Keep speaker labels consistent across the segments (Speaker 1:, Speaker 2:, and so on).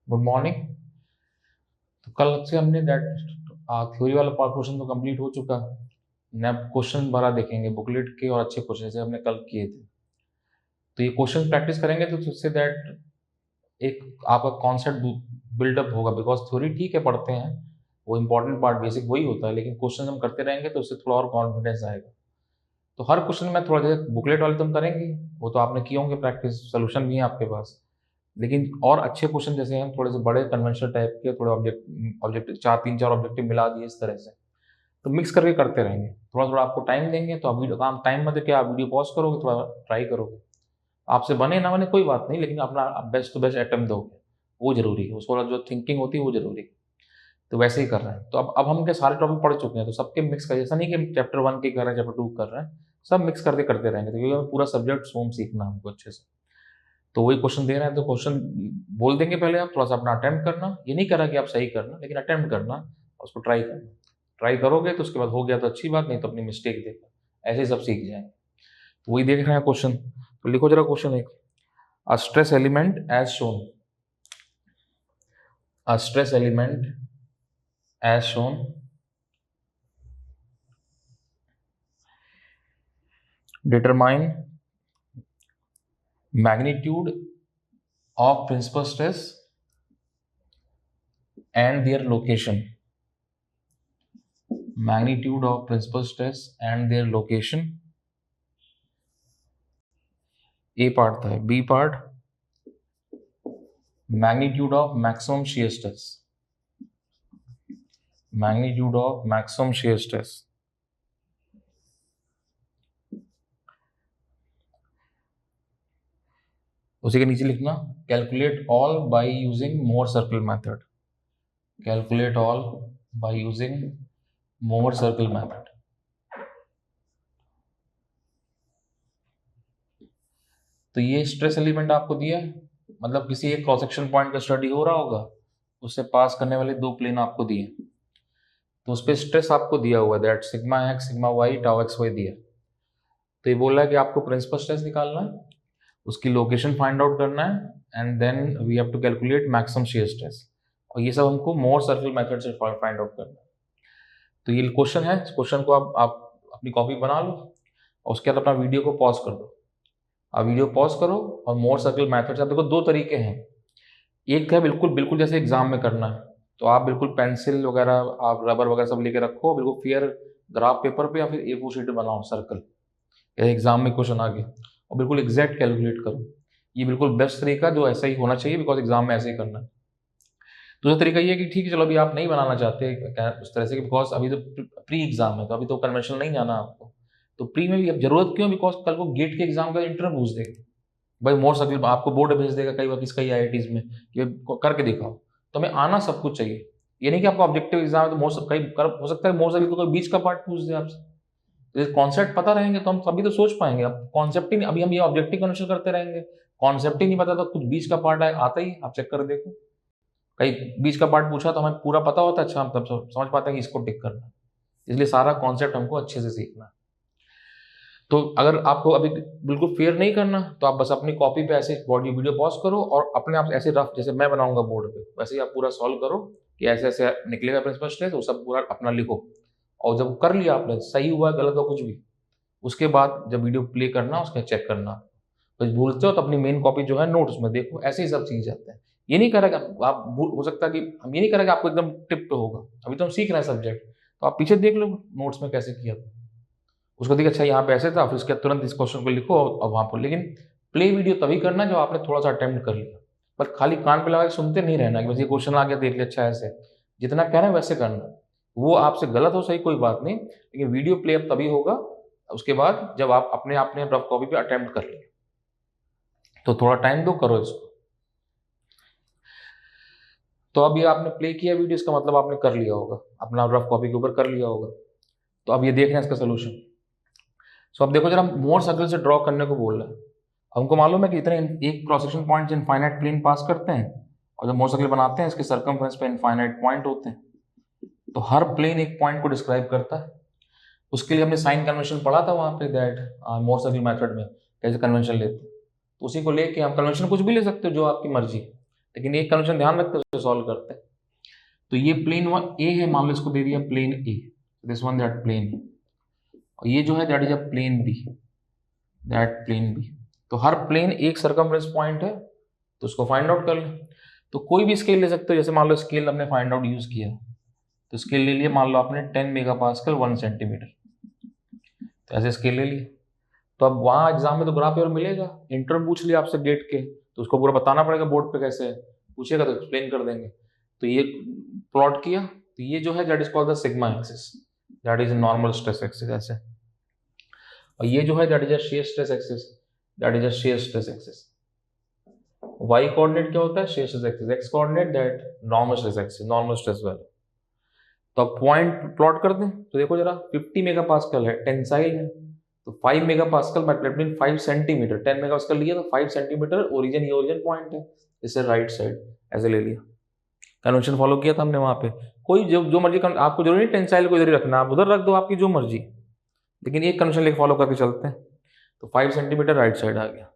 Speaker 1: Good morning. तो कल से हमने दैट थ्योरी वाला पोर्शन तो कंप्लीट हो चुका। नए क्वेश्चन भरा देखेंगे बुकलेट के और अच्छे क्वेश्चन जैसे हमने कल किए थे। तो ये क्वेश्चन प्रैक्टिस करेंगे तो उससे दैट एक आपका कॉन्सेप्ट बिल्डअप होगा। बिकॉज थ्योरी ठीक है पढ़ते हैं, वो इंपॉर्टेंट पार्ट बेसिक वही होता है, लेकिन क्वेश्चन हम करते रहेंगे तो उससे थोड़ा और कॉन्फिडेंस आएगा। तो हर क्वेश्चन में थोड़ा जैसे बुकलेट वाले तुम करेंगे वो तो आपने किए होंगे प्रैक्टिस, सोल्यूशन भी है आपके पास। लेकिन और अच्छे क्वेश्चन जैसे हैं थोड़े से बड़े कन्वेंशनल टाइप के, थोड़े ऑब्जेक्टिव तीन चार ऑब्जेक्टिव मिला दिए इस तरह से, तो मिक्स करके करते रहेंगे। थोड़ा थोड़ा आपको टाइम देंगे तो आप वीडियो काम टाइम मत क्या आप वीडियो पॉज करोगे, थोड़ा ट्राई करोगे। आपसे बने ना बने कोई बात नहीं, लेकिन अपना बेस्ट टू बेस्ट अटेम्प्ट दोगे, वो जरूरी है। उसको जो थिंकिंग होती है वो जरूरी है। तो वैसे ही कर रहे हैं। तो अब हम क्या सारे टॉपिक पढ़ चुके हैं, तो सबके मिक्स कर, ऐसा नहीं कि हम चैप्टर 1 के कर रहे हैं चैप्टर 2 कर रहे हैं, सब मिक्स करके करते रहेंगे। तो क्योंकि हमें पूरा सब्जेक्ट सोम सीखना है हमको अच्छे से। तो वही क्वेश्चन दे रहे हैं तो क्वेश्चन बोल देंगे पहले, आप थोड़ा सा अपना अटेम्प्ट करना। ये नहीं करा कि आप सही करना, लेकिन अटेम्प्ट करना, उसको ट्राई करना। ट्राई करोगे तो उसके बाद हो गया तो अच्छी बात, नहीं तो अपनी मिस्टेक देखा, ऐसे ही सब सीख जाएंगे। तो वही देख रहे हैं क्वेश्चन। तो लिखो जरा क्वेश्चन एक। A stress element as shown, a stress element as shown determine magnitude of principal stress and their location, magnitude of principal stress and their location। A part था। B part magnitude of maximum shear stress, magnitude of maximum shear stress। उसी के नीचे लिखना calculate all by using more circle method, calculate all by using more circle method. तो ये stress element आपको दिया है, मतलब किसी एक क्रॉस सेक्शन पॉइंट का स्टडी हो रहा होगा, उससे पास करने वाले दो प्लेन आपको दिए, तो उस पर स्ट्रेस आपको दिया हुआ है that sigma x sigma y tau x y दिया। तो ये बोल रहा है कि आपको प्रिंसिपल स्ट्रेस निकालना है, उसकी लोकेशन फाइंड आउट करना है, and then we have to calculate maximum shear stress. और ये सब हमको मोर सर्कल मेथड से फाइंड आउट करना है। तो ये क्वेश्चन है, इस क्वेश्चन को आप अपनी कॉपी बना लो और उसके बाद अपना वीडियो को पॉज कर दो। आप वीडियो पॉज करो और मोर सर्कल मेथड से, आप देखो दो तरीके हैं। एक है बिल्कुल बिल्कुल जैसे एग्जाम में करना है, तो आप बिल्कुल पेंसिल वगैरह आप रबर वगैरह सब लेके रखो, बिल्कुल फेयर ग्राफ पेपर पे या फिर ए4 शीट बनाओ सर्कल, एग्जाम में क्वेश्चन आ गया, और बिल्कुल एग्जैक्ट कैलकुलेट करो। ये बिल्कुल बेस्ट तरीका जो ऐसा ही होना चाहिए, बिकॉज एग्जाम में ऐसे ही करना है। दूसरा तरीका ये है कि ठीक है चलो अभी आप नहीं बनाना चाहते उस तरह से, बिकॉज अभी तो प्री एग्जाम है, तो अभी तो कन्वेंशनल नहीं जाना आपको। तो प्री में भी अब जरूरत क्यों, बिकॉज कल को गेट के एग्जाम का इंटरव्यू पूछ देगा भाई, मोर सर्कल आपको बोर्ड भेज देगा कई बार किसका IITs में, ये करके दिखाओ। तो हमें आना सब कुछ चाहिए। ये नहीं कि आपको ऑब्जेक्टिव एग्जाम है तो मोर कई कर हो सकता है मोर सर्कल को कोई बीच का पार्ट पूछ दे आपसे। कॉन्सेप्ट पता रहेंगे तो हम तभी तो सोच पाएंगे। अब कॉन्सेप्ट ही नहीं, अभी हम ये ऑब्जेक्टिव कन्वर्शन करते रहेंगे, कॉन्सेप्ट ही नहीं पता तो कुछ बीच का पार्ट आता ही आप चेक कर देखो। कहीं बीच का पार्ट पूछा तो हमें पूरा पता होता है, अच्छा हम तब समझ पाते हैं कि इसको टिक करना है। इसलिए सारा कॉन्सेप्ट हमको अच्छे से सीखना है। तो अगर आपको अभी बिल्कुल फेयर नहीं करना तो आप बस अपनी कॉपी पे ऐसे बॉडी वीडियो पॉज करो और अपने आप ऐसे रफ जैसे मैं बनाऊंगा बोर्ड पे वैसे ही आप पूरा सॉल्व करो कि ऐसे ऐसे निकलेगा प्रिंसिपल स्ट्रेस, वो सब पूरा अपना लिखो। और जब कर लिया आपने, सही हुआ गलत हुआ कुछ भी, उसके बाद जब वीडियो प्ले करना उसका चेक करना। कुछ भूलते हो तो अपनी मेन कॉपी जो है नोट्स में देखो, ऐसे ही सब सीख जाते हैं। ये नहीं करेगा आप हो सकता है कि हम ये नहीं करेंगे आपको एकदम टिप पे होगा, अभी तो हम सीख रहे हैं सब्जेक्ट, तो आप पीछे देख लो नोट्स में कैसे किया था, उसको देखिए अच्छा यहाँ पे ऐसे था, फिर उसके तुरंत इस क्वेश्चन को लिखो और वहाँ पर। लेकिन प्ले वीडियो तभी करना जब आपने थोड़ा सा अटेम्प्ट कर लिया, पर खाली कान पे लगा के सुनते नहीं रहना कि बस ये क्वेश्चन आ गया देख लिया अच्छा ऐसे। जितना कह रहे हैं वैसे करना, वो आपसे गलत हो सही कोई बात नहीं, लेकिन वीडियो प्ले अब तभी होगा उसके बाद जब आप अपने आपने रफ कॉपी पे अटेम्प्ट कर लिया। तो थोड़ा टाइम दो, करो इसको। तो अब ये आपने प्ले किया वीडियो, इसका मतलब आपने कर लिया होगा, अपना रफ कॉपी के ऊपर कर लिया होगा। तो अब ये देख रहे हैं इसका सोल्यूशन। सो अब देखो जरा, मोर सर्कल से ड्रॉ करने को बोल रहा है। हमको मालूम है कि इतने एक cross section point infinite plane pass करते हैं, और जब मोर सर्कल बनाते हैं इसके सर्कमफ्रेंस पे इनफाइनाइट पॉइंट होते हैं। तो हर प्लेन एक पॉइंट को डिस्क्राइब करता है। उसके लिए हमने साइन कन्वेंशन पढ़ा था वहां पे, दैट मोर सर्कल मेथड में कैसे कन्वेंशन लेते हैं। तो उसी को लेके हम कन्वेंशन कुछ भी ले सकते हो जो आपकी मर्जी, लेकिन एक कंडीशन ध्यान रखते हैं, उसे सॉल्व करते हैं। तो ये प्लेन ए है, मान लो इसको दे दिया plane A, this one that plane A, और ये जो है that is a plane B, that plane B. तो हर प्लेन एक सर्कमफ्रेंस पॉइंट है, तो उसको फाइंड आउट कर लें। तो कोई भी स्केल ले सकते हो, जैसे मान लो स्केल हमने फाइंड आउट यूज किया, तो स्केल ले लिए मान लो आपने 10 मेगापास्कल 1 सेंटीमीटर, तो ऐसे स्केल ले लिए। तो अब वहाँ एग्जाम में तो ग्राफ एरर मिलेगा, इंटर पूछ लिया आपसे गेट के, तो उसको पूरा बताना पड़ेगा बोर्ड पे, कैसे पूछेगा तो एक्सप्लेन कर देंगे। तो ये प्लॉट किया, तो ये जो है that is called the sigma axis, that is normal stress axis ऐसे, और ये जो है that is a shear stress axis, that is a shear stress axis. Y coordinate क्या होता है, shear stress axis, x coordinate that normal stress axis, normal stress value. तो अब पॉइंट प्लॉट कर दें, तो देखो जरा 50 मेगापास्कल है, टेंसाइल है, तो 5 megapascal multiplied mean 5 centimetre, 10 megapascal लिया तो 5 सेंटीमीटर ओरिजिन, ये ओरिजिन पॉइंट है, इसे राइट साइड ऐसे ले लिया, कन्वेंशन फॉलो किया था हमने वहां पे। कोई जो मर्जी आपको जरूरी नहीं टेंसाइल को इधर ही रखना, आप उधर रख दो आपकी जो मर्जी, लेकिन एक कन्वेंशन लेके फॉलो करके चलते हैं। तो 5 सेंटीमीटर राइट साइड आ गया।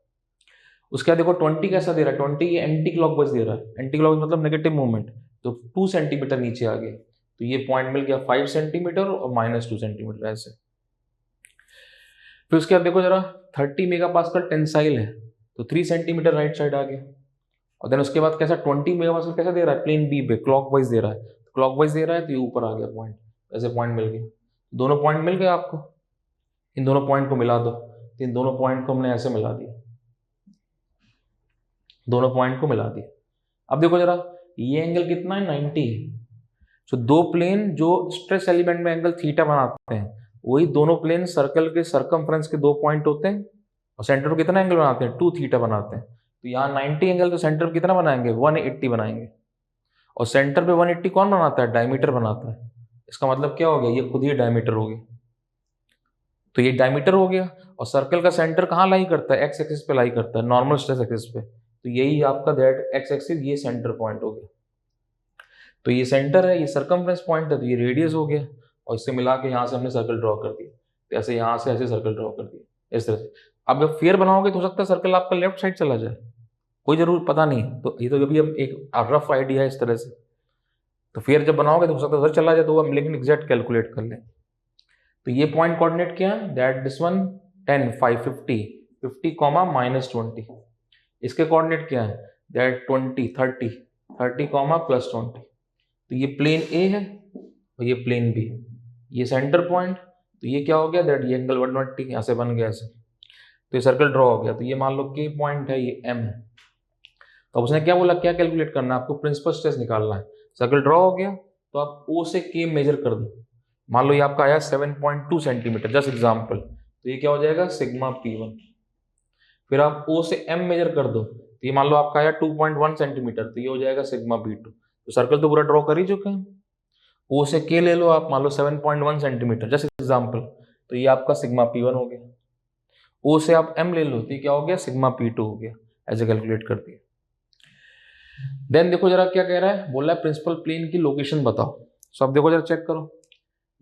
Speaker 1: उसके बाद देखो 20 कैसा दे रहा है, 20 ये एंटी क्लॉकवाइज दे रहा है, एंटी क्लॉकवाइज मतलब नेगेटिव मूवमेंट, तो 2 सेंटीमीटर नीचे आ गए, तो ये पॉइंट मिल गया 5 सेंटीमीटर और -2 सेंटीमीटर ऐसे। फिर उसके बाद देखो जरा 30 मेगापास्कल टेंसाइल है, तो 3 सेंटीमीटर राइट साइड आ गया। और देन उसके बाद कैसा 20 मेगापास्कल कैसा दे रहा है, प्लेन बी पे क्लॉकवाइज दे रहा है, क्लॉकवाइज दे रहा है, तो ये ऊपर आ गया पॉइंट, ऐसे पॉइंट मिल गए। दोनों पॉइंट मिल गए आपको, इन दोनों पॉइंट को मिला दो, तो इन दोनों पॉइंट को हमने ऐसे मिला दिया, दोनों पॉइंट को मिला दिया। अब देखो जरा ये एंगल कितना है, 90 है। तो दो प्लेन जो स्ट्रेस एलिमेंट में एंगल थीटा बनाते हैं, वही दोनों प्लेन सर्कल के सर्कमफ्रेंस के 2 पॉइंट होते हैं, और सेंटर पर कितना एंगल बनाते हैं, 2 थीटा बनाते हैं। तो यहाँ 90 एंगल, तो सेंटर पर कितना बनाएंगे, 180 बनाएंगे, और सेंटर पे 180 कौन बनाता है, डायमीटर बनाता है। इसका मतलब क्या हो गया, ये खुद ही डायमीटर हो गया, तो ये डायमीटर हो गया। और सर्कल का सेंटर कहाँ लाई करता है, एक्स एक्सिस पे लाई करता है, नॉर्मल स्ट्रेस एक्सिस पे, तो यही आपका दैट एक्स एक्सिस, ये सेंटर पॉइंट हो गया। तो ये सेंटर है, ये सर्कमफ्रेंस पॉइंट है, तो ये रेडियस हो गया, और इससे मिला के यहाँ से हमने सर्कल ड्रॉ कर दिया, तो ऐसे यहाँ से ऐसे सर्कल ड्रॉ कर दिया इस तरह से। अब जब फेयर बनाओगे तो हो सकता है सर्कल आपका लेफ्ट साइड चला जाए, कोई जरूर पता नहीं, तो ये तो अभी हम एक रफ आइडिया है इस तरह से। तो फेयर जब बनाओगे तो हो सकता है उधर चला जाए, तो हम लेकिन एग्जैक्ट कैलकुलेट कर लें। तो ये पॉइंट कोऑर्डिनेट क्या है, दैट दिस वन 10 5 50 50 कॉमा -20, इसके कोऑर्डिनेट क्या है, दैट 20 30 30 कॉमा +20। तो ये प्लेन ए है और ये प्लेन बी, ये सेंटर पॉइंट, तो ये क्या हो गया, दैट ये एंगल 120 यहाँ से बन गया ऐसे, तो ये सर्कल ड्रॉ हो गया। तो ये मान लो के पॉइंट है, ये एम है। तो उसने क्या बोला, क्या कैलकुलेट करना है आपको, प्रिंसिपल स्ट्रेस निकालना है। सर्कल ड्रॉ हो गया, तो आप ओ से के मेजर कर दो, मान लो ये आपका आया 7.2 सेंटीमीटर जस्ट एग्जाम्पल, तो ये क्या हो जाएगा, सिग्मा P1। फिर आप ओ से एम मेजर कर दो, तो ये मान लो आपका आया 2.1 सेंटीमीटर, तो ये हो जाएगा सिग्मा P2। तो सर्कल तो पूरा ड्रॉ कर ही चुके हैं। ओ से के ले लो आप, मान लो 7.1 सेंटीमीटर जस्ट एग्जाम्पल, तो ये आपका सिग्मा P1 हो गया। ओ से आप एम ले लो, तो ये क्या हो गया, सिग्मा P2 हो गया, ऐसे कैलकुलेट कर दिया। देन देखो जरा क्या कह रहा है, बोल रहा है प्रिंसिपल प्लेन की लोकेशन बताओ। सो अब देखो जरा चेक करो,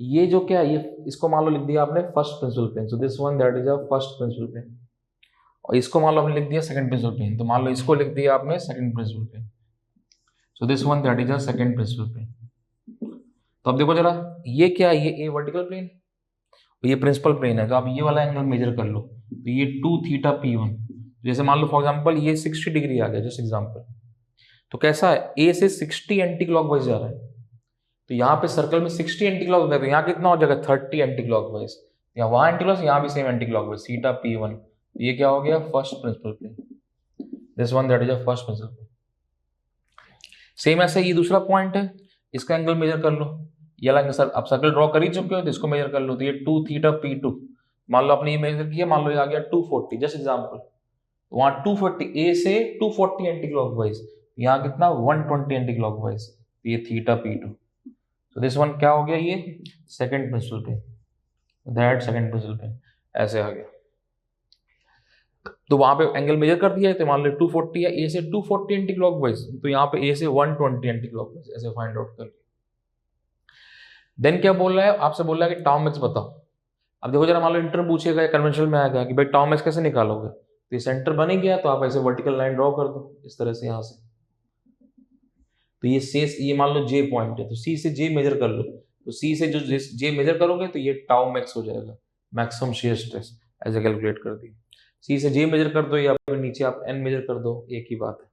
Speaker 1: ये जो क्या है, ये इसको मान लो लिख दिया आपने first principal plane, so this one that is a first principal plane, और इसको मान लो आपने लिख दिया सेकंड प्रिंसिपल प्लेन, तो मान लो इसको लिख दिया आपने second principal plane, so this one that is a second principal plane. तो अब देखो जरा ये क्या है, ये वर्टिकल प्लेन, ये प्रिंसिपल प्लेन है, तो आप ये वाला एंगल मेजर कर लो, तो ये 2 थीटा P1, जैसे मान लो फॉर एग्जांपल ये 60 डिग्री आ गया जस्ट एग्जांपल, तो कैसा है, ए से 60 एंटी क्लॉकवाइज जा रहा है, तो यहाँ पे सर्कल में 60 एंटी क्लॉक है, तो यहाँ कितना हो जाएगा 30 एंटी क्लॉकवाइज, यहाँ वहाँ एंटी क्लॉक, यहाँ भी same anti clockwise, theta P1, ये क्या हो गया, first principal plane, this one that is a first principal plane. Same ऐसे ये दूसरा पॉइंट है, इसका एंगल मेजर कर लो, ये वाला सर आप सर्कल ड्रॉ कर ही चुके हो, तो इसको मेजर कर लो, तो ये 2 थीटा P2, मान लो आपने ये मेजर किया, मान लो ये आ गया 240 जस्ट एग्जांपल, तो वहाँ 240 ए से 240 एंटी क्लॉकवाइज, यहाँ कितना 120 एंटी क्लॉकवाइज, ये थीटा P2, तो दिस वन क्या हो गया, ये second principal plane, that second principal plane ऐसे आ गया। तो वहां पे एंगल मेजर कर दिया है, तो मान लो 240 है, ए से 240 एंटी क्लॉकवाइज, तो यहाँ पे ए से 120 एंटी क्लॉकवाइज, ऐसे फाइंड आउट कर लिया। देन क्या बोल रहा है, आपसे बोल रहा है कि टाउ मैक्स बताओ। अब देखो जरा मान लो इंटर पूछेगा या कन्वेंशनल में आएगा कि भाई टाउ मैक्स कैसे निकालोगे, तो ये सेंटर बन ही गया, तो आप ऐसे वर्टिकल लाइन ड्रॉ कर दो इस तरह से यहाँ से, तो ये मान लो जे पॉइंट है, तो सी से जे मेजर कर लो, तो सी से जो जे मेजर करोगे तो ये टाउ मैक्स हो जाएगा, मैक्सिमम शियर स्ट्रेस, ऐसे कैलकुलेट कर दिया। सी से जे मेजर कर दो या फिर नीचे आप एन मेजर कर दो, एक ही बात है।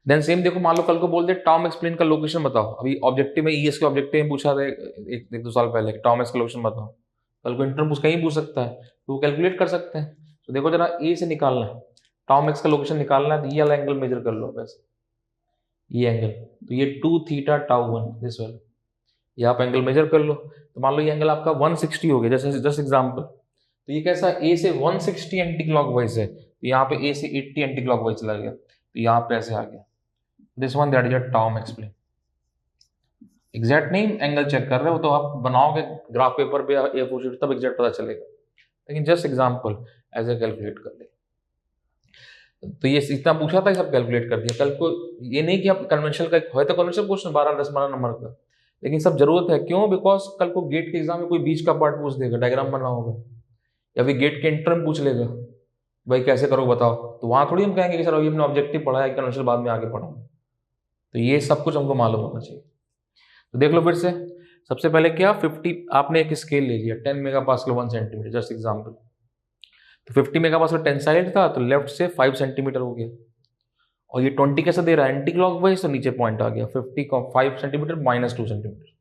Speaker 1: देन सेम देखो, मान लो कल को बोल दे टाउ मैक्स प्लेन का लोकेशन बताओ, अभी ऑब्जेक्टिव में ईएस के ऑब्जेक्टिव में पूछा था एक दो साल पहले, टाउ मैक्स का लोकेशन बताओ, कल को इंटरव्यू पूछ कहीं पूछ सकता है, तो वो कैलकुलेट कर सकते हैं। तो देखो जरा, ए से निकालना है, टाउ मैक्स का लोकेशन निकालना है, तो ये वाला एंगल मेजर कर लो वैसे, ये एंगल, तो ये 2 थीटा टाउ 1 दिस वाला, ये आप एंगल मेजर कर लो। तो मान लो ये एंगल आपका 160 हो गया, जैसे जस्ट एग्जांपल, तो ये कैसा, ए से 160 एंटी क्लॉकवाइज है, तो यहाँ पे ए से 80 एंटी क्लॉकवाइज चला गया, तो यहाँ पे ऐसे आ गया, this one that is a tau max plane. Exact नहीं एंगल चेक कर रहे हो, तो आप बनाओगे ग्राफ पेपर पे या ए4 शीट, तब एग्जैक्ट पता चलेगा, लेकिन जस्ट एग्जांपल ऐसे कैलकुलेट कर ले। तो ये इतना पूछा था, सब कैलकुलेट कर दिया। कल को ये नहीं कि आप कन्वेंशनल का है, तो कन्वेंशनल क्वेश्चन 12-10-12 नंबर का, लेकिन सब जरूरत है, क्यों? बिकॉज कल को गेट के एग्जाम में कोई बीच का पार्ट पूछ देगा, डायग्राम बना होगा, या फिर गेट के इंटर में पूछ लेगा, भाई कैसे करो बताओ, तो वहां थोड़ी हम कहेंगे कि सर अभी हमने ऑब्जेक्टिव पढ़ा है, कन्वेंशनल बाद में आगे पढ़ाऊंगा। तो ये सब कुछ हमको मालूम होना चाहिए। तो देख लो फिर से, सबसे पहले क्या, 50 आपने एक स्केल ले लिया, 10 mega pascal 1 centimetre, just example, तो 50 मेगा पास्कल टेंसाइल था, तो लेफ्ट से 5 सेंटीमीटर हो गया, और ये 20 कैसे दे रहा है, एंटी क्लॉकवाइज, तो नीचे पॉइंट आ गया, 50 का 5 सेंटीमीटर -2 सेंटीमीटर।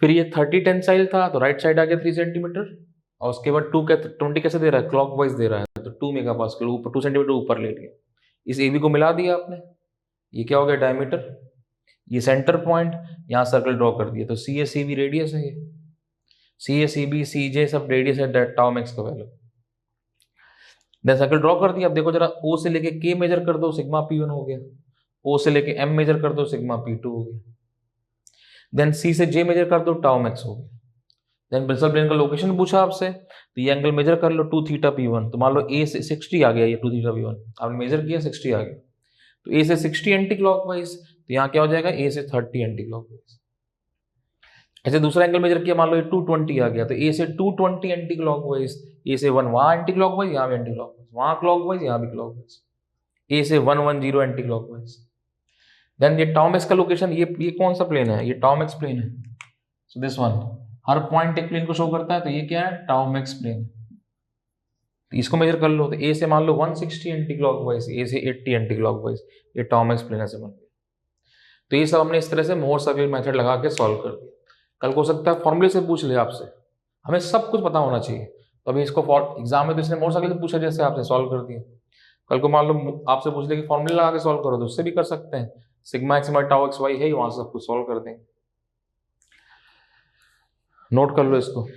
Speaker 1: फिर ये 30 टेंसाइल था, तो राइट साइड आ गया 3 सेंटीमीटर, और उसके बाद 20 कैसे दे रहा है, क्लॉकवाइज दे रहा है, तो 2 मेगा पास्कल ऊपर 2 सेंटीमीटर ऊपर ले लिया, इस ए बी को मिला दिया आपने, ये क्या हो गया, डायमीटर, ये सेंटर पॉइंट, यहाँ सर्कल ड्रॉ कर दिया, तो सी ए सी बी रेडियस है, ये सी ए सी बी सी जे सब रेडियस है, दैट टाउ मैक्स का वैल्यू। देन सर्कल ड्रॉ कर दिया। अब देखो जरा, ओ से लेके के मेजर कर दो, सिग्मा P1 हो गया, ओ से लेके एम मेजर कर दो, सिग्मा P2 हो गया, देन सी से जे मेजर कर दो, टाउ मैक्स हो गया। देन प्रिंसिपल प्लेन का लोकेशन पूछा आपसे, तो ये एंगल मेजर कर लो 2 थीटा P1, तो मान लो ए से 60 आ गया, ये 2 थीटा P1 आपने मेजर किया, 60 आ गया, तो ए से 60 एंटी क्लॉकवाइज, तो यहाँ क्या हो जाएगा, ए से 30 एंटी क्लॉकवाइज। ऐसे दूसरा एंगल मेजर किया, मान लो ये 220 आ गया, तो ए से 220 एंटी क्लॉकवाइज, ए से 1 वहाँ एंटी क्लॉकवाइज, यहाँ भी एंटी क्लॉकवाइज, वहाँ क्लॉकवाइज, यहाँ भी क्लॉकवाइज, ए से 110 एंटी क्लॉकवाइज। देन ये टाउ मैक्स का लोकेशन, ये कौन सा प्लेन है, ये टाउ मैक्स प्लेन है, सो दिस वन, हर पॉइंट एक प्लेन को शो करता है, तो ये क्या है, टाउ मैक्स प्लेन, तो इसको मेजर कर लो, तो ए से मान लो 160 एंटी क्लॉकवाइज, ए से 80 एंटी क्लॉकवाइज, ये टाउ मैक्स प्लेन ऐसे बन गया। तो ये सब हमने इस तरह से मोर सवेयर मेथड लगा के सॉल्व कर दिया। कल को हो सकता है फॉर्मूले से पूछ ले आपसे, हमें सब कुछ पता होना चाहिए, तो अभी इसको एग्जाम में तो इसने मोर सवेयर से पूछा, जैसे आपसे सॉल्व कर दिया। कल को मान लो आपसे पूछ ले कि फॉर्मूले लगा के सॉल्व करो, तो उससे भी कर सकते हैं, sigma x by tau x y है, वहां से सब कुछ सॉल्व कर देंगे। नोट कर लो इसको।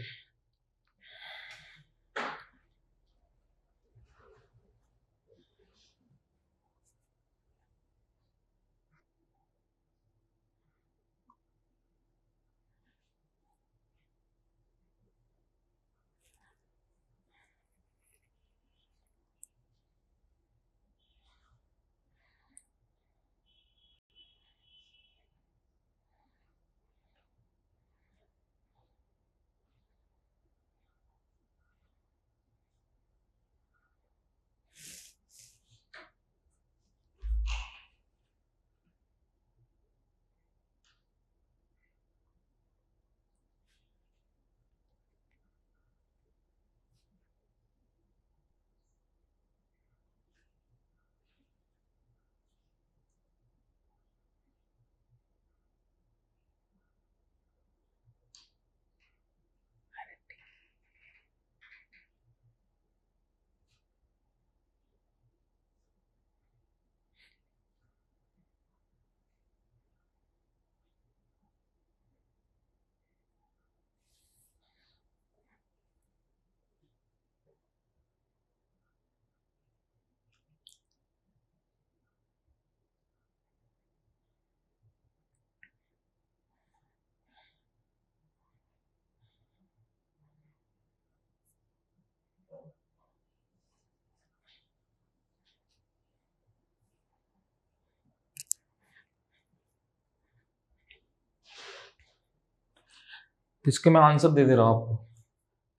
Speaker 1: इसके मैं आंसर दे दे रहा हूँ आपको,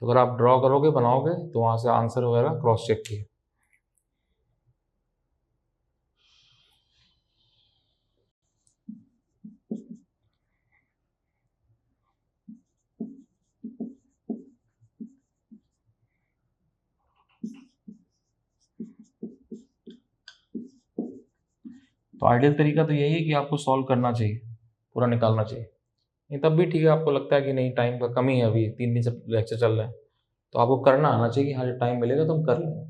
Speaker 1: तो अगर आप ड्रॉ करोगे बनाओगे तो वहां से आंसर वगैरह क्रॉस चेक किए। तो आइडियल तरीका तो यही है कि आपको सॉल्व करना चाहिए, पूरा निकालना चाहिए। नहीं तब भी ठीक है, आपको लगता है कि नहीं टाइम का कमी है, अभी 3 दिन से लेक्चर चल रहा है, तो आपको करना आना चाहिए कि हाँ जो टाइम मिलेगा तो हम कर लेंगे।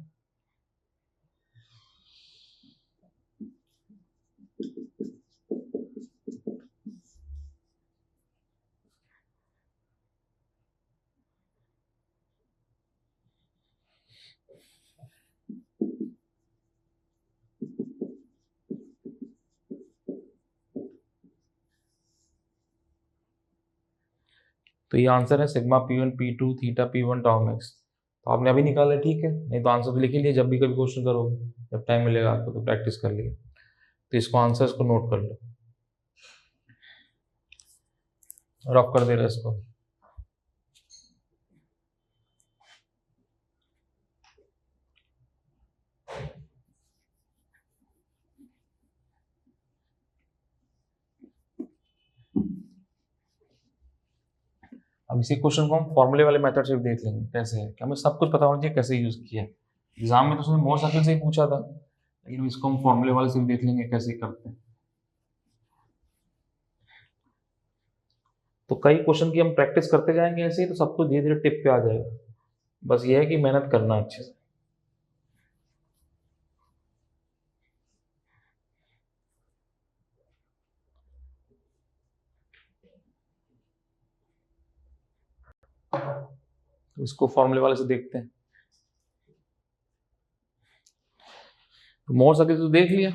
Speaker 1: तो ये आंसर है sigma P1 P2 theta P1 tau max. तो आपने अभी निकाला, ठीक है, नहीं तो आंसर तो लिख ही लिए, जब भी कभी क्वेश्चन करोगे, जब टाइम मिलेगा आपको तो प्रैक्टिस कर लिए। तो इसको आंसर्स को नोट कर लो, रफ कर दे रहा है इसको। अब इसी क्वेश्चन को हम फॉर्मूले वाले मेथड से भी देख लेंगे कैसे है, कि हमें सब कुछ पता होना चाहिए कैसे यूज किया है। एग्जाम में तो उसने मोर सर्किल से ही पूछा था, लेकिन इसको हम फॉर्मूले वाले से भी देख लेंगे कैसे करते हैं। तो कई क्वेश्चन की हम प्रैक्टिस करते जाएंगे ऐसे ही, तो सब कुछ धीरे धीरे टिप पे आ जाएगा। बस ये है कि मेहनत करना अच्छे से। तो इसको फॉर्मूले वाले से देखते हैं। तो मोर सर्किल तो देख लिया,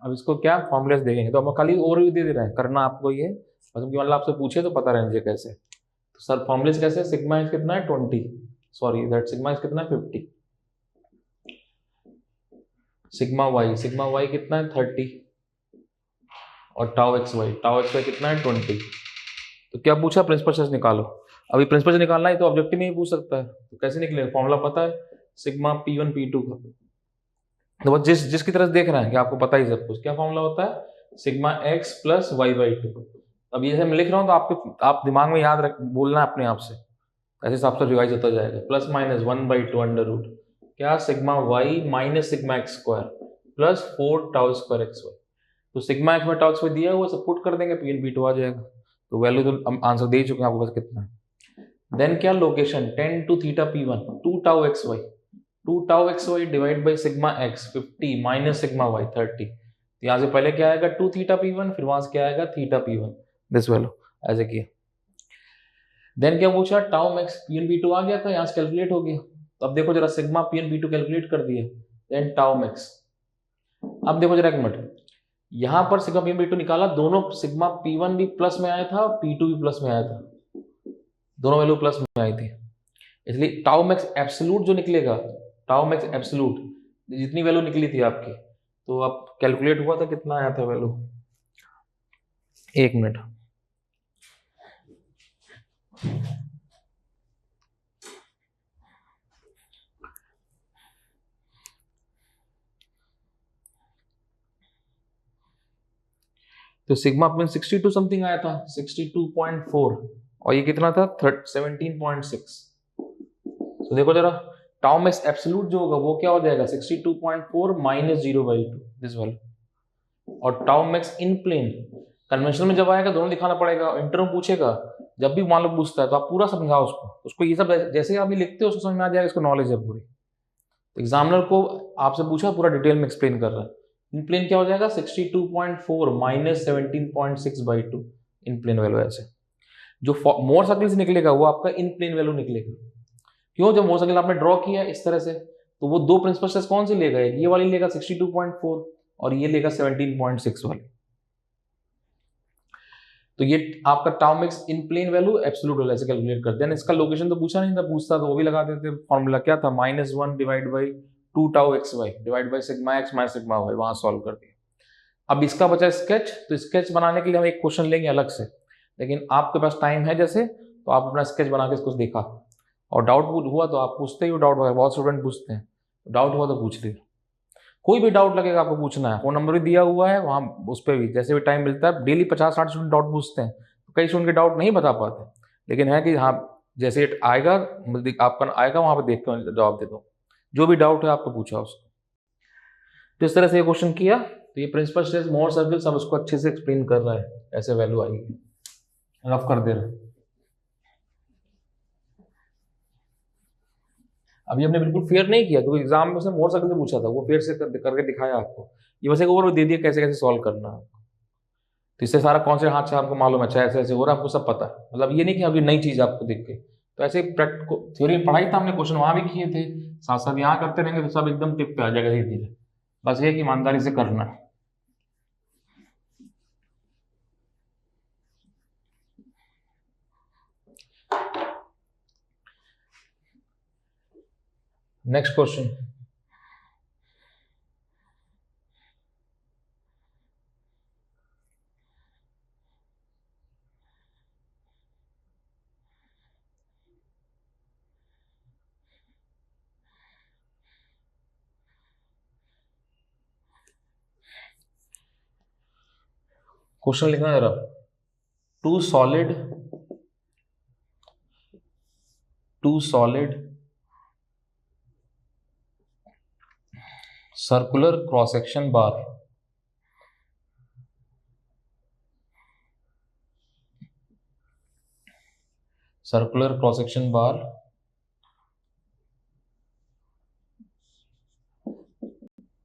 Speaker 1: अब इसको क्या फॉर्मूले से देखेंगे। तो हम खाली ओवरव्यू दे रहे हैं, करना आपको ये बस, मतलब आपसे पूछे तो पता रहना चाहिए कैसे। तो सर फॉर्मूले से कैसे, सिग्मा इज कितना है 20, सॉरी दैट सिग्मा इज कितना है 50, सिग्मा वाई कितना है 30, और टाउ एक्स वाई कितना है 20। तो क्या पूछा, प्रिंसिपल स्ट्रेस निकालो। अभी प्रिंसिपल स्ट्रेस निकालना है तो ऑब्जेक्टिव में ही पूछ सकता है, तो कैसे निकलेगा, फॉर्मूला पता है सिग्मा P1 P2 का। तो बस जिसकी तरह देख रहे हैं कि आपको पता ही सब कुछ, क्या फॉर्मूला होता है sigma x plus y by two. अब ये जैसे मैं लिख रहा हूँ तो आप दिमाग में याद रख, बोलना है अपने आप से, ऐसे हिसाब से रिवाइज होता जाएगा। प्लस माइनस 1/2 अंडर रूट क्या sigma y minus sigma x square plus 4 tau square x y. तो सिग्मा एक्स में टाउ स्क्वायर दिया हुआ, सब पुट कर देंगे, P1 P2 आ जाएगा। तो वैल्यू तो हम आंसर दे चुके हैं आपको, बस कितना है। देन क्या location 10 to theta P1 2 tau x y, 2 tau x y divide by sigma x 50 minus sigma y 30। तो यहाँ से पहले क्या आएगा 2 थीटा P1, फिर वहां से क्या आएगा थीटा P1, दिस वैल्यू ऐसे किया। देन क्या पूछा, टाउ मैक्स P1 P2 आ गया था, यहाँ से कैलकुलेट हो गया। तो अब देखो जरा सिग्मा P1 P2 कैलकुलेट कर दिया, देन टाउ मैक्स। अब देखो जरा एक मिनट, यहां पर सिग्मा P1 P2 निकाला, दोनों सिग्मा P1 भी प्लस में आया था, P2 भी प्लस में आया था, दोनों वैल्यू प्लस में आई थी। इसलिए टाउ मैक्स एब्सोल्यूट जो निकलेगा, टाउ मैक्स एब्सोल्यूट जितनी वैल्यू निकली थी आपकी, तो अब कैलकुलेट हुआ था कितना आया था वैल्यू, एक मिनट। तो सिग्मा P1 62 समथिंग आया था, 62.4, और ये कितना था 17.6। तो देखो जरा टाउ मैक्स एब्सोल्यूट जो होगा वो क्या हो जाएगा 62.4 माइनस 0/2 दिस वैल्यू। और टाउ मैक्स इन प्लेन कन्वेंशनल में जब आएगा दोनों दिखाना पड़ेगा, इंटरव्यू पूछेगा जब भी मान लो पूछता है तो आप पूरा समझाओ उसको ये सब जैसे आप लिखते हो उसको समझ में आ जाएगा, इसको नॉलेज है पूरी। तो एग्जामिनर को आपसे पूछा पूरा डिटेल में एक्सप्लेन कर रहा है। इन प्लेन क्या हो जाएगा 62.4 माइनस 17.6/2 इन प्लेन वैल्यू। ऐसे जो मोर सर्किल से निकलेगा वो आपका इन प्लेन वैल्यू निकलेगा। क्यों, जब मोर सर्किल आपने ड्रॉ किया इस तरह से, तो वो दो प्रिंसिपल स्ट्रेस कौन सी लेगा, ये वाली लेगा 62.4 और ये लेगा 17.6 वाली। तो ये आपका टाउ मैक्स इन प्लेन वैल्यू एब्सोल्यूट वैल्यू ऐसे कैलकुलेट करते हैं। इसका लोकेशन तो पूछा नहीं था, पूछता तो वो भी लगा देते। फॉर्मूला क्या था -1 divide by 2 tau x y divide by sigma x minus sigma y, वहां सॉल्व कर दिया। अब इसका बचा स्केच, तो स्केच बनाने के लिए हम एक क्वेश्चन लेंगे अलग से, लेकिन आपके पास टाइम है जैसे, तो आप अपना स्केच बना के इसको देखा, और डाउट हुआ तो आप पूछते ही हो, डाउट वगैरह बहुत स्टूडेंट पूछते हैं, डाउट हुआ तो पूछ लिया। कोई भी डाउट लगेगा आपको पूछना है, फोन नंबर भी दिया हुआ है वहाँ, उस पर भी जैसे भी टाइम मिलता है, डेली 50-60 स्टूडेंट डाउट पूछते हैं, तो कई स्टूडेंट के डाउट नहीं बता पाते, लेकिन है कि हाँ जैसे आएगा आपका आएगा वहाँ पर देख कर जवाब दे दो, जो भी डाउट है आपको पूछा उसको। तो इस तरह से ये क्वेश्चन किया, तो ये प्रिंसिपल स्ट्रेस मोर सर्कल सब उसको अच्छे से एक्सप्लेन कर रहा है, ऐसे वैल्यू आएगी, रफ कर दे रहा है। अभी हमने बिल्कुल फेयर नहीं किया क्योंकि एग्जाम में उसने मोर सर्कल से पूछा था, वो फेयर से करके दिखाया आपको, ये बस एक ओवर दे दिया कैसे कैसे सॉल्व करना है। तो इससे सारा कॉन्सेप्ट हाथ से आपको मालूम है, अच्छा ऐसे ऐसे हो रहा है, आपको सब पता है, मतलब ये नहीं कि अभी नई चीज़ आपको दिख गई। तो ऐसे थ्योरी में पढ़ाई था हमने, क्वेश्चन वहाँ भी किए थे, साथ साथ यहाँ करते रहेंगे तो सब एकदम टिप पे आ जाएगा धीरे धीरे। बस ये कि ईमानदारी से करना है। नेक्स्ट क्वेश्चन, क्वेश्चन लिखना जरा। Two solid circular cross section bar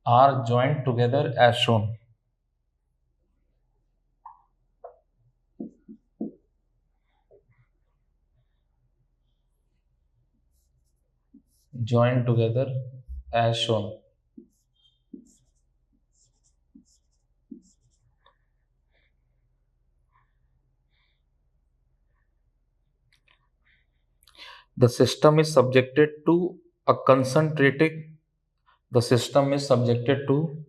Speaker 1: are joined together as shown. Joined together as shown. The system is subjected to a concentric. The system is subjected to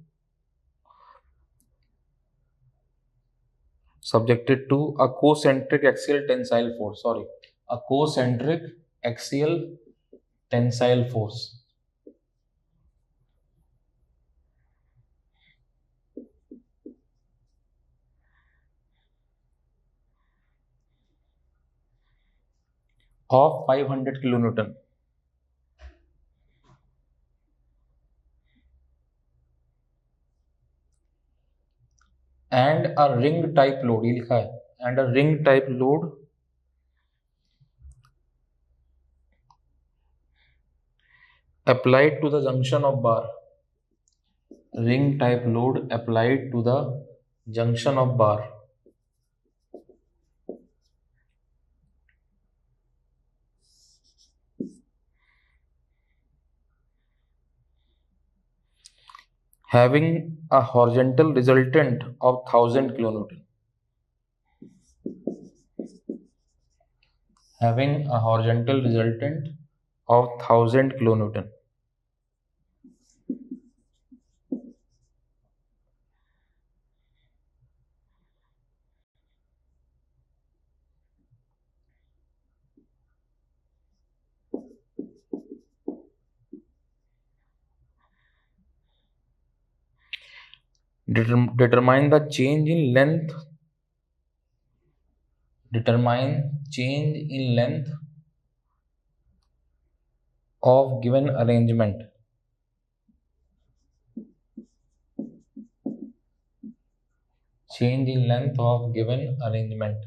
Speaker 1: a concentric axial tensile force. Sorry, a concentric axial tensile force. Of 500 kilonewton. And a ring type load, ये लिखा है, and a ring type load applied to the junction of bar. Ring type load applied to the junction of bar. Having a horizontal resultant of 1000 kilonewton. Having a horizontal resultant of 1000 kilonewton. Determine the change in length. Determine change in length of given arrangement. Change in length of given arrangement.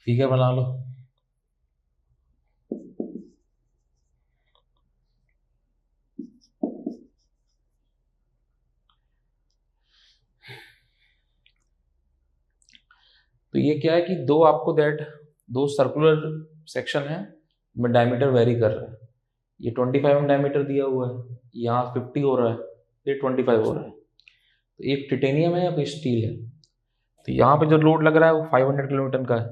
Speaker 1: Figure बना लो। तो ये क्या है कि दो circular section है में diameter very कर रहा है। ये 25 mm डायमीटर दिया हुआ है, यहाँ 50 हो रहा है, ये 25 हो रहा है। तो एक टिटेनियम है या कोई स्टील है। तो यहाँ पे जो लोड लग रहा है वो 500 किलोन्यूटन का है,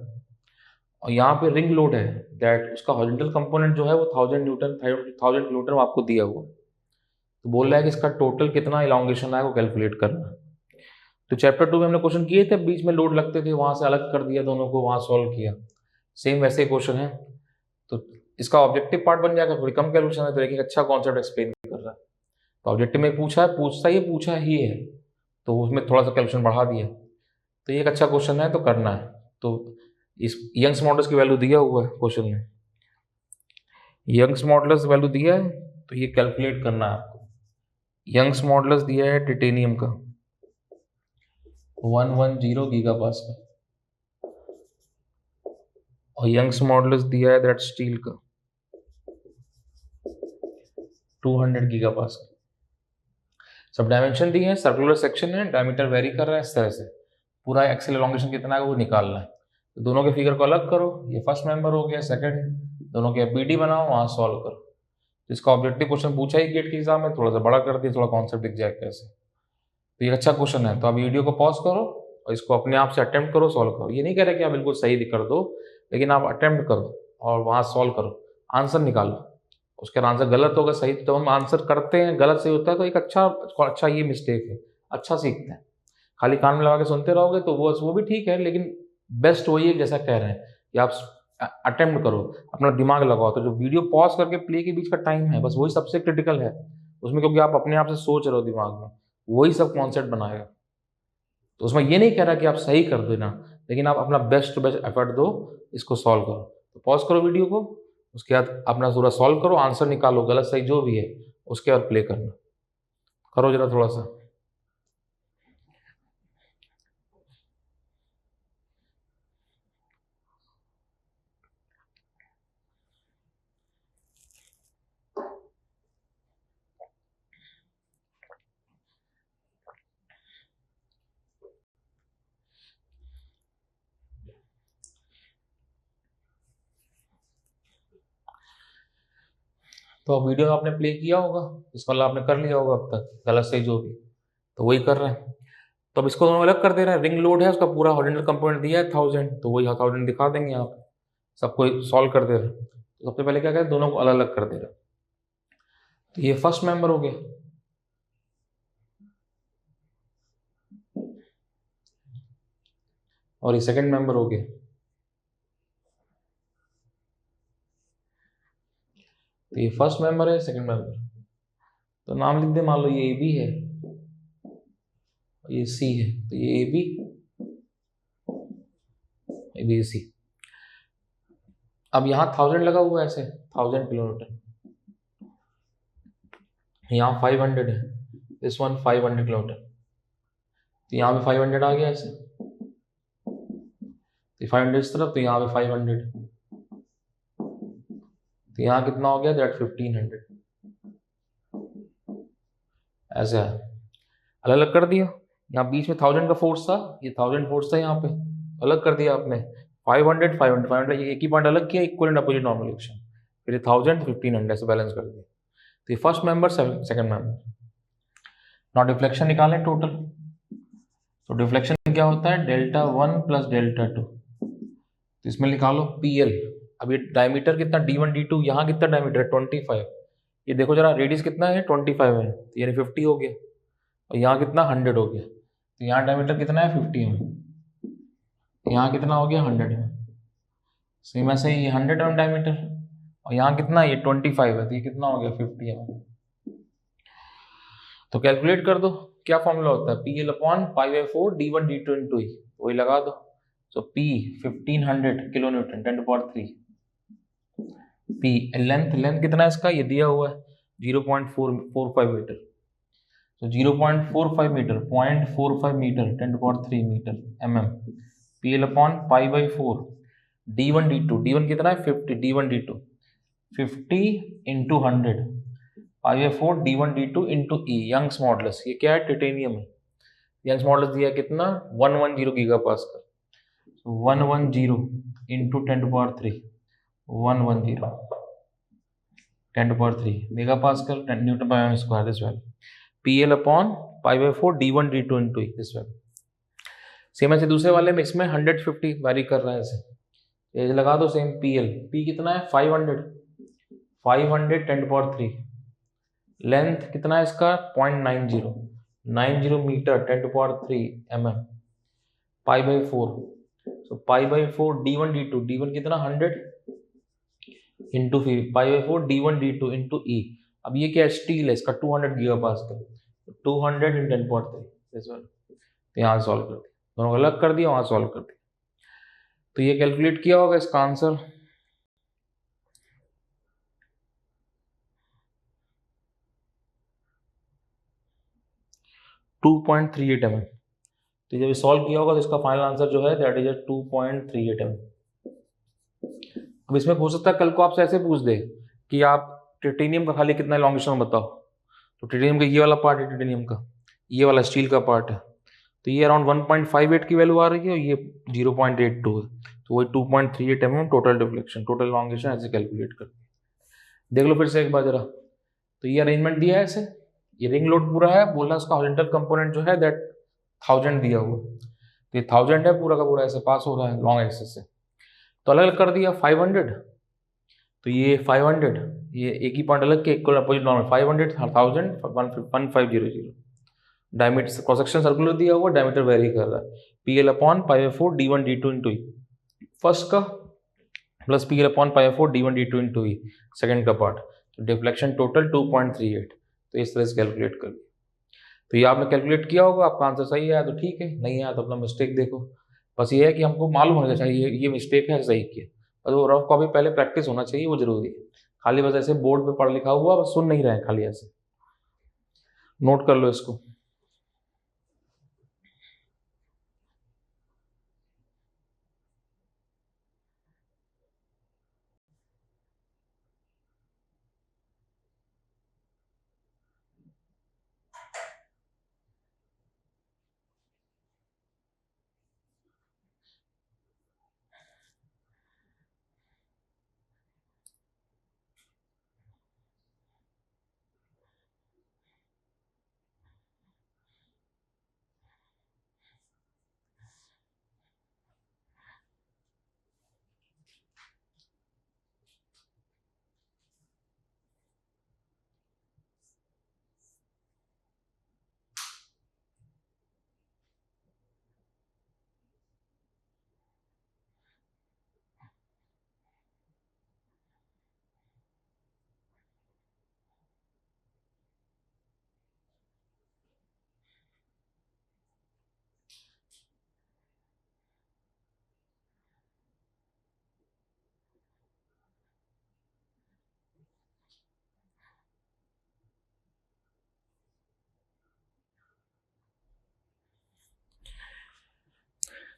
Speaker 1: और यहाँ पे रिंग लोड है दैट उसका हॉरिजॉन्टल कंपोनेंट जो है वो 1000 किलोमीटर आपको दिया हुआ है। तो बोल रहा है कि इसका टोटल कितना इलांगेशन है वो कैलकुलेट करना है। तो चैप्टर 2 में हमने क्वेश्चन किए थे, बीच में लोड लगते थे, वहाँ से अलग कर दिया दोनों को, वहाँ सॉल्व किया। सेम वैसे क्वेश्चन है, तो इसका ऑब्जेक्टिव पार्ट बन जाएगा। थोड़ी कम कैलकुलेशन है तो एक अच्छा कॉन्सेप्ट एक्सप्लेन कर रहा है। तो ऑब्जेक्टिव में पूछा ही है, तो उसमें थोड़ा सा कैलकुलेशन बढ़ा दिया। तो ये एक अच्छा क्वेश्चन है, तो करना है। तो इस यंग्स मॉडल्स की वैल्यू दिया हुआ है क्वेश्चन में। यंग्स मॉडुलस वैल्यू दिया है, तो ये कैलकुलेट करना है आपको। यंग्स मॉडुलस दिया है टिटेनियम का 110 गीगा पास्कल, और यंग्स मॉडुलस दिया है दैट स्टील का 200 गीगा पास्कल। सब डायमेंशन दिए हैं, सर्कुलर सेक्शन है, डायमीटर वेरी कर रहा है, इस तरह से पूरा एक्सेल एलोंगेशन कितना है वो निकालना है। तो दोनों के फिगर को अलग करो, ये फर्स्ट मेंबर हो गया, सेकंड, दोनों के पीडी बनाओ, वहाँ सॉल्व करो। इसका ऑब्जेक्टिव क्वेश्चन पूछा ही गेट के एग्जाम में, थोड़ा सा बड़ा कर दिया, थोड़ा कॉन्सेप्ट दिख जाए कैसे। तो ये अच्छा क्वेश्चन है, तो आप वीडियो को पॉज करो और इसको अपने आप से अटेम्प्ट करो, सॉल्व करो। ये नहीं कह रहे कि आप बिल्कुल सही कर दो, लेकिन आप अटेम्प्ट करो और वहाँ सॉल्व करो, आंसर निकालो। उसके आंसर गलत होगा, सही, तो हम आंसर करते हैं, गलत सही होता है तो एक अच्छा ये मिस्टेक है, अच्छा सीखते हैं। खाली कान में लगा के सुनते रहोगे तो वो भी ठीक है, लेकिन बेस्ट वही है जैसा कह रहे हैं कि आप अटेम्प्ट करो, अपना दिमाग लगाओ। तो जो वीडियो पॉज करके प्ले के बीच का टाइम है, बस वही सबसे क्रिटिकल है उसमें, क्योंकि आप अपने आप से सोच रहे हो दिमाग में, वही सब कॉन्सेप्ट बनाएगा। तो उसमें ये नहीं कह रहा कि आप सही कर देना, लेकिन आप अपना बेस्ट एफर्ट दो, इसको सॉल्व करो। तो पॉज करो वीडियो को, उसके बाद अपना पूरा सॉल्व करो, आंसर निकालो, गलत सही जो भी है, उसके बाद प्ले करना। करो जरा थोड़ा सा। तो अब वीडियो आपने प्ले किया होगा, इसको आपने कर लिया होगा अब तक, गलत सही जो भी, तो वही कर रहे हैं। तो अब इसको दोनों अलग कर दे रहे हैं। रिंग लोड है, उसका पूरा हॉरिजॉन्टल कंपोनेंट दिया है 1000, तो वही 1000 दिखा देंगे यहाँ पे, सबको सॉल्व कर दे रहे हैं। तो सबसे पहले क्या करें, दोनों को अलग अलग कर दे रहे हैं। तो ये फर्स्ट मेंबर हो गया, और ये सेकंड मेंबर हो गया। तो ये फर्स्ट मेंबर है, सेकंड मेंबर, तो नाम लिख दे, मान लो ये ए बी है, ये सी है, तो ये ए बी सी। अब यहाँ 1000 लगा हुआ है, ऐसे 1000 किलोमीटर, यहाँ 500 है, दिस वन 500 किलोमीटर, तो यहाँ पे 500 आ गया ऐसे, तो 500 इस तरफ, तो यहाँ पे 500, तो यहाँ कितना हो गया, दैट 1500, ऐसे है। अलग अलग कर दिया, यहाँ बीच में 1000 का फोर्स था, ये 1000 फोर्स था यहाँ पे, अलग कर दिया आपने। 500 500 500 ये एक ही पॉइंट अलग किया, equal and opposite normal action, फिर 1000 1500 से बैलेंस कर दिया। तो ये first member, second member. Not deflection निकालें टोटल, तो डिफ्लेक्शन क्या होता है, डेल्टा 1 प्लस डेल्टा 2, तो इसमें निकालो PL। अब ये डायमीटर कितना, D1 D2, यहाँ कितना डायमीटर है 25, ये देखो जरा रेडियस कितना है 25 है, तो यानी 50 हो गया, और यहाँ कितना 100 हो गया, तो यहाँ डायमीटर कितना है 50 में, यहाँ कितना हो गया 100 में, सेम ऐसे ही 100 में डायमीटर, और यहाँ कितना है, ये 25 है, तो ये कितना हो गया 50 में। तो कैलकुलेट कर दो, क्या फॉर्मूला होता है, PL upon π/4 D1 D2 into ई, वही लगा दो। सो P 1500 kilo Newton 10⁻3, P length कितना है इसका, ये दिया हुआ है 0.445 मीटर, तो 0.45 metre, 0.45 metre 10⁻3 metre mm, PL upon π/4 D1 D2 कितना है 50, D1 D2 50 into 100 π/4 D1 D2 into E, Young's modulus, ये क्या है, टिटेनियम है। यंग्स मॉडुलस दिया कितना 110 giga pascal, 110 into 10⁻3 110 10⁻3 mega pascal newton by m square, this value PL upon π/4 D1 D2 into E, this value. Same ऐसे दूसरे वाले में, इसमें 150 वैरी कर रहा है ऐसे, ये लगा दो सेम PL, P कितना है 500 10⁻3, लेंथ कितना है इसका 0.90 मीटर 10⁻3 mm, π/4, सो π/4 D1 D2 कितना 100 इंटू π/4 D1 D2 इंटू ई। अब ये क्या है, स्टील है, इसका 200 गीगा पास्कल, 200 इन 10⁻3, तो यहाँ सॉल्व कर दिया, दोनों अलग कर दिया, वहाँ सॉल्व कर दिया। तो ये कैलकुलेट किया होगा इसका आंसर, 2.38 mm। तो जब सॉल्व किया होगा तो इसका फाइनल आंसर जो है दैट इज 2.38 mm। अब इसमें हो सकता है कल को आपसे ऐसे पूछ दे कि आप टाइटेनियम का खाली कितना एलोंगेशन बताओ, तो टाइटेनियम का ये वाला पार्ट है, टाइटेनियम का ये वाला स्टील का पार्ट है, तो ये अराउंड 1.58 की वैल्यू आ रही है और ये 0.82 है, तो वही 2.38 mm total deflection, total elongation ऐसे कैलकुलेट कर देख लो फिर से एक बार जरा। तो ये अरेंजमेंट दिया है ऐसे, ये रिंग लोड पूरा है, बोल रहा है उसका हॉरिजॉन्टल कंपोनेंट जो है दैट 1000 दिया हुआ, तो ये 1000 है पूरा का पूरा ऐसे पास हो रहा है लॉन्ग एक्सिस से। तो अलग अलग कर दिया 500, तो ये 500, ये एक ही पॉइंट अलग के equal opposite normal 500 1000 1500, diameter cross section circular दिया हुआ, डायमीटर वेरी कर रहा है, PL/π/4 d1 d2 into E first का plus PL/π/4 d1 d2 into E second का पार्ट, तो डिफ्लेक्शन टोटल 2.38, तो इस तरह से कैलकुलेट कर। तो ये आपने कैलकुलेट किया होगा, आपका आंसर सही आया तो ठीक है, नहीं आया तो अपना मिस्टेक देखो। बस ये है कि हमको मालूम होना चाहिए ये मिस्टेक है सही किया, और वो रफ कॉपी पहले प्रैक्टिस होना चाहिए, वो जरूरी है। खाली बस ऐसे बोर्ड पे पढ़ लिखा हुआ बस सुन नहीं रहे हैं, खाली ऐसे नोट कर लो इसको।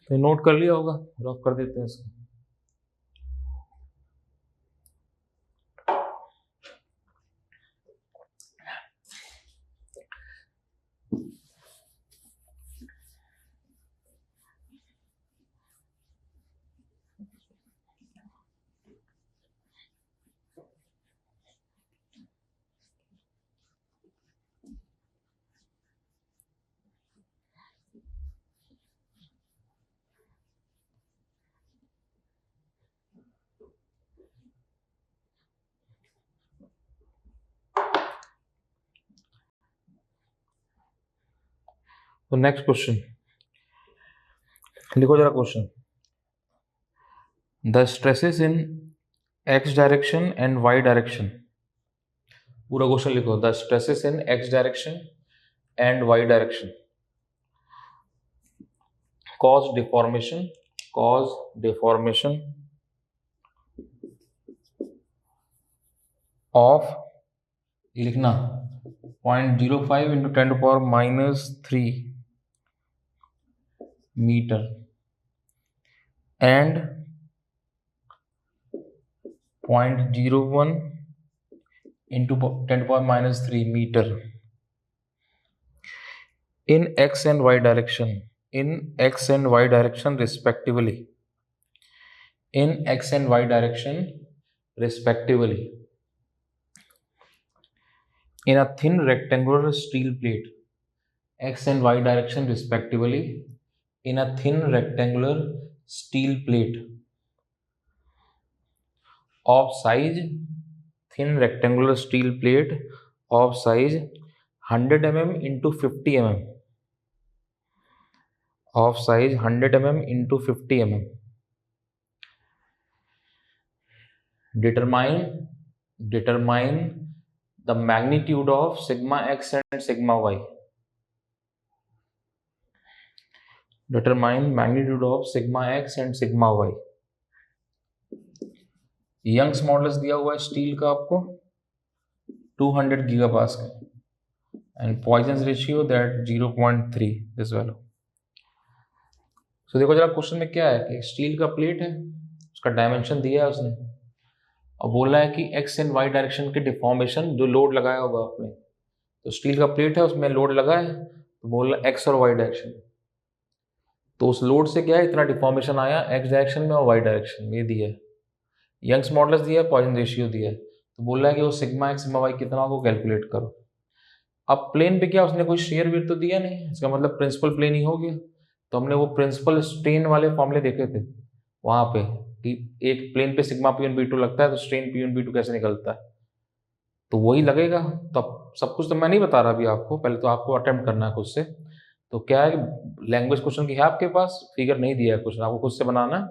Speaker 1: तो नोट कर लिया होगा, रफ कर देते हैं इसको। तो नेक्स्ट क्वेश्चन लिखो जरा question, the stresses in x direction and y direction, पूरा क्वेश्चन लिखो, the stresses in x direction and y direction cause deformation of, लिखना 0.05 into 10⁻³ metre and 0.01 into 10⁻³ metre in x and y direction, respectively, in x and y direction respectively, in a thin rectangular steel plate, x and y direction respectively, in a thin rectangular steel plate of size, thin rectangular steel plate of size 100 mm into 50 mm, of size 100 mm into 50 mm. Determine the magnitude of sigma x and sigma y. Determine magnitude of sigma x and sigma y. Young's modulus दिया हुआ है steel का आपको 200 gigapascal, and Poisson's ratio that 0.3 this value. So देखो जरा question में क्या है कि स्टील का प्लेट है, उसका डायमेंशन दिया है उसने, और बोला है कि एक्स एंड वाई डायरेक्शन के डिफॉर्मेशन जो लोड लगाया होगा आपने, तो स्टील का प्लेट है उसमें लोड लगा है, तो बोला एक्स और वाई डायरेक्शन, तो उस लोड से क्या है इतना डिफॉर्मेशन आया एक्स डायरेक्शन में और वाई डायरेक्शन में, ये दिया है। यंग्स मॉडुलस दिया है, पॉइसन रेशियो दिया है, तो बोल रहा है कि वो सिग्मा एक्स सिग्मा वाई कितना हो कैलकुलेट करो। अब प्लेन पे क्या उसने कोई शेयर विड्थ तो दिया नहीं, इसका मतलब प्रिंसिपल प्लेन ही हो गया। तो हमने वो प्रिंसिपल स्ट्रेन वाले फॉर्मूले देखे थे वहाँ पे कि एक प्लेन पे sigma P one B two लगता है तो strain P one B two कैसे निकलता है, तो वही लगेगा। तो अब सब कुछ तो मैं नहीं बता रहा अभी आपको, पहले तो आपको अटेम्प्ट करना है खुद से। तो क्या है कि लैंग्वेज क्वेश्चन की है आपके पास, फिगर नहीं दिया है क्वेश्चन, आपको खुद से बनाना है,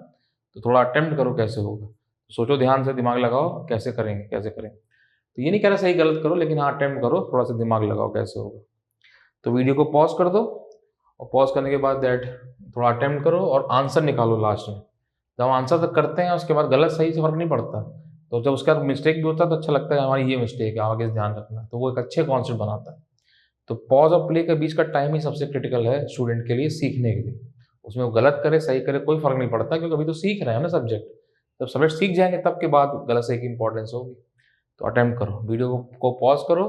Speaker 1: तो थोड़ा अटेम्प्ट करो कैसे होगा, सोचो ध्यान से, दिमाग लगाओ कैसे करेंगे कैसे करेंगे। तो ये नहीं कह रहा सही गलत करो, लेकिन हाँ अटेम्प्ट करो, थोड़ा सा दिमाग लगाओ कैसे होगा। तो वीडियो को पॉज कर दो, और पॉज करने के बाद दैट थोड़ा अटेम्प्ट करो और आंसर निकालो लास्ट में। जब आंसर तक करते हैं उसके बाद गलत सही से फर्क नहीं पड़ता, तो जब उसके बाद मिस्टेक भी होता है तो अच्छा लगता है हमारी ये मिस्टेक है, आगे से ध्यान रखना, तो वो एक अच्छे कॉन्सेप्ट बनाता है। तो पॉज और प्ले के बीच का टाइम ही सबसे क्रिटिकल है स्टूडेंट के लिए सीखने के लिए। उसमें वो गलत करे सही करे कोई फर्क नहीं पड़ता, क्योंकि अभी तो सीख रहे हैं ना सब्जेक्ट। जब सब्जेक्ट सीख जाएंगे तब के बाद गलत सही की इंपॉर्टेंस होगी। तो अटेम्प्ट करो, वीडियो को पॉज करो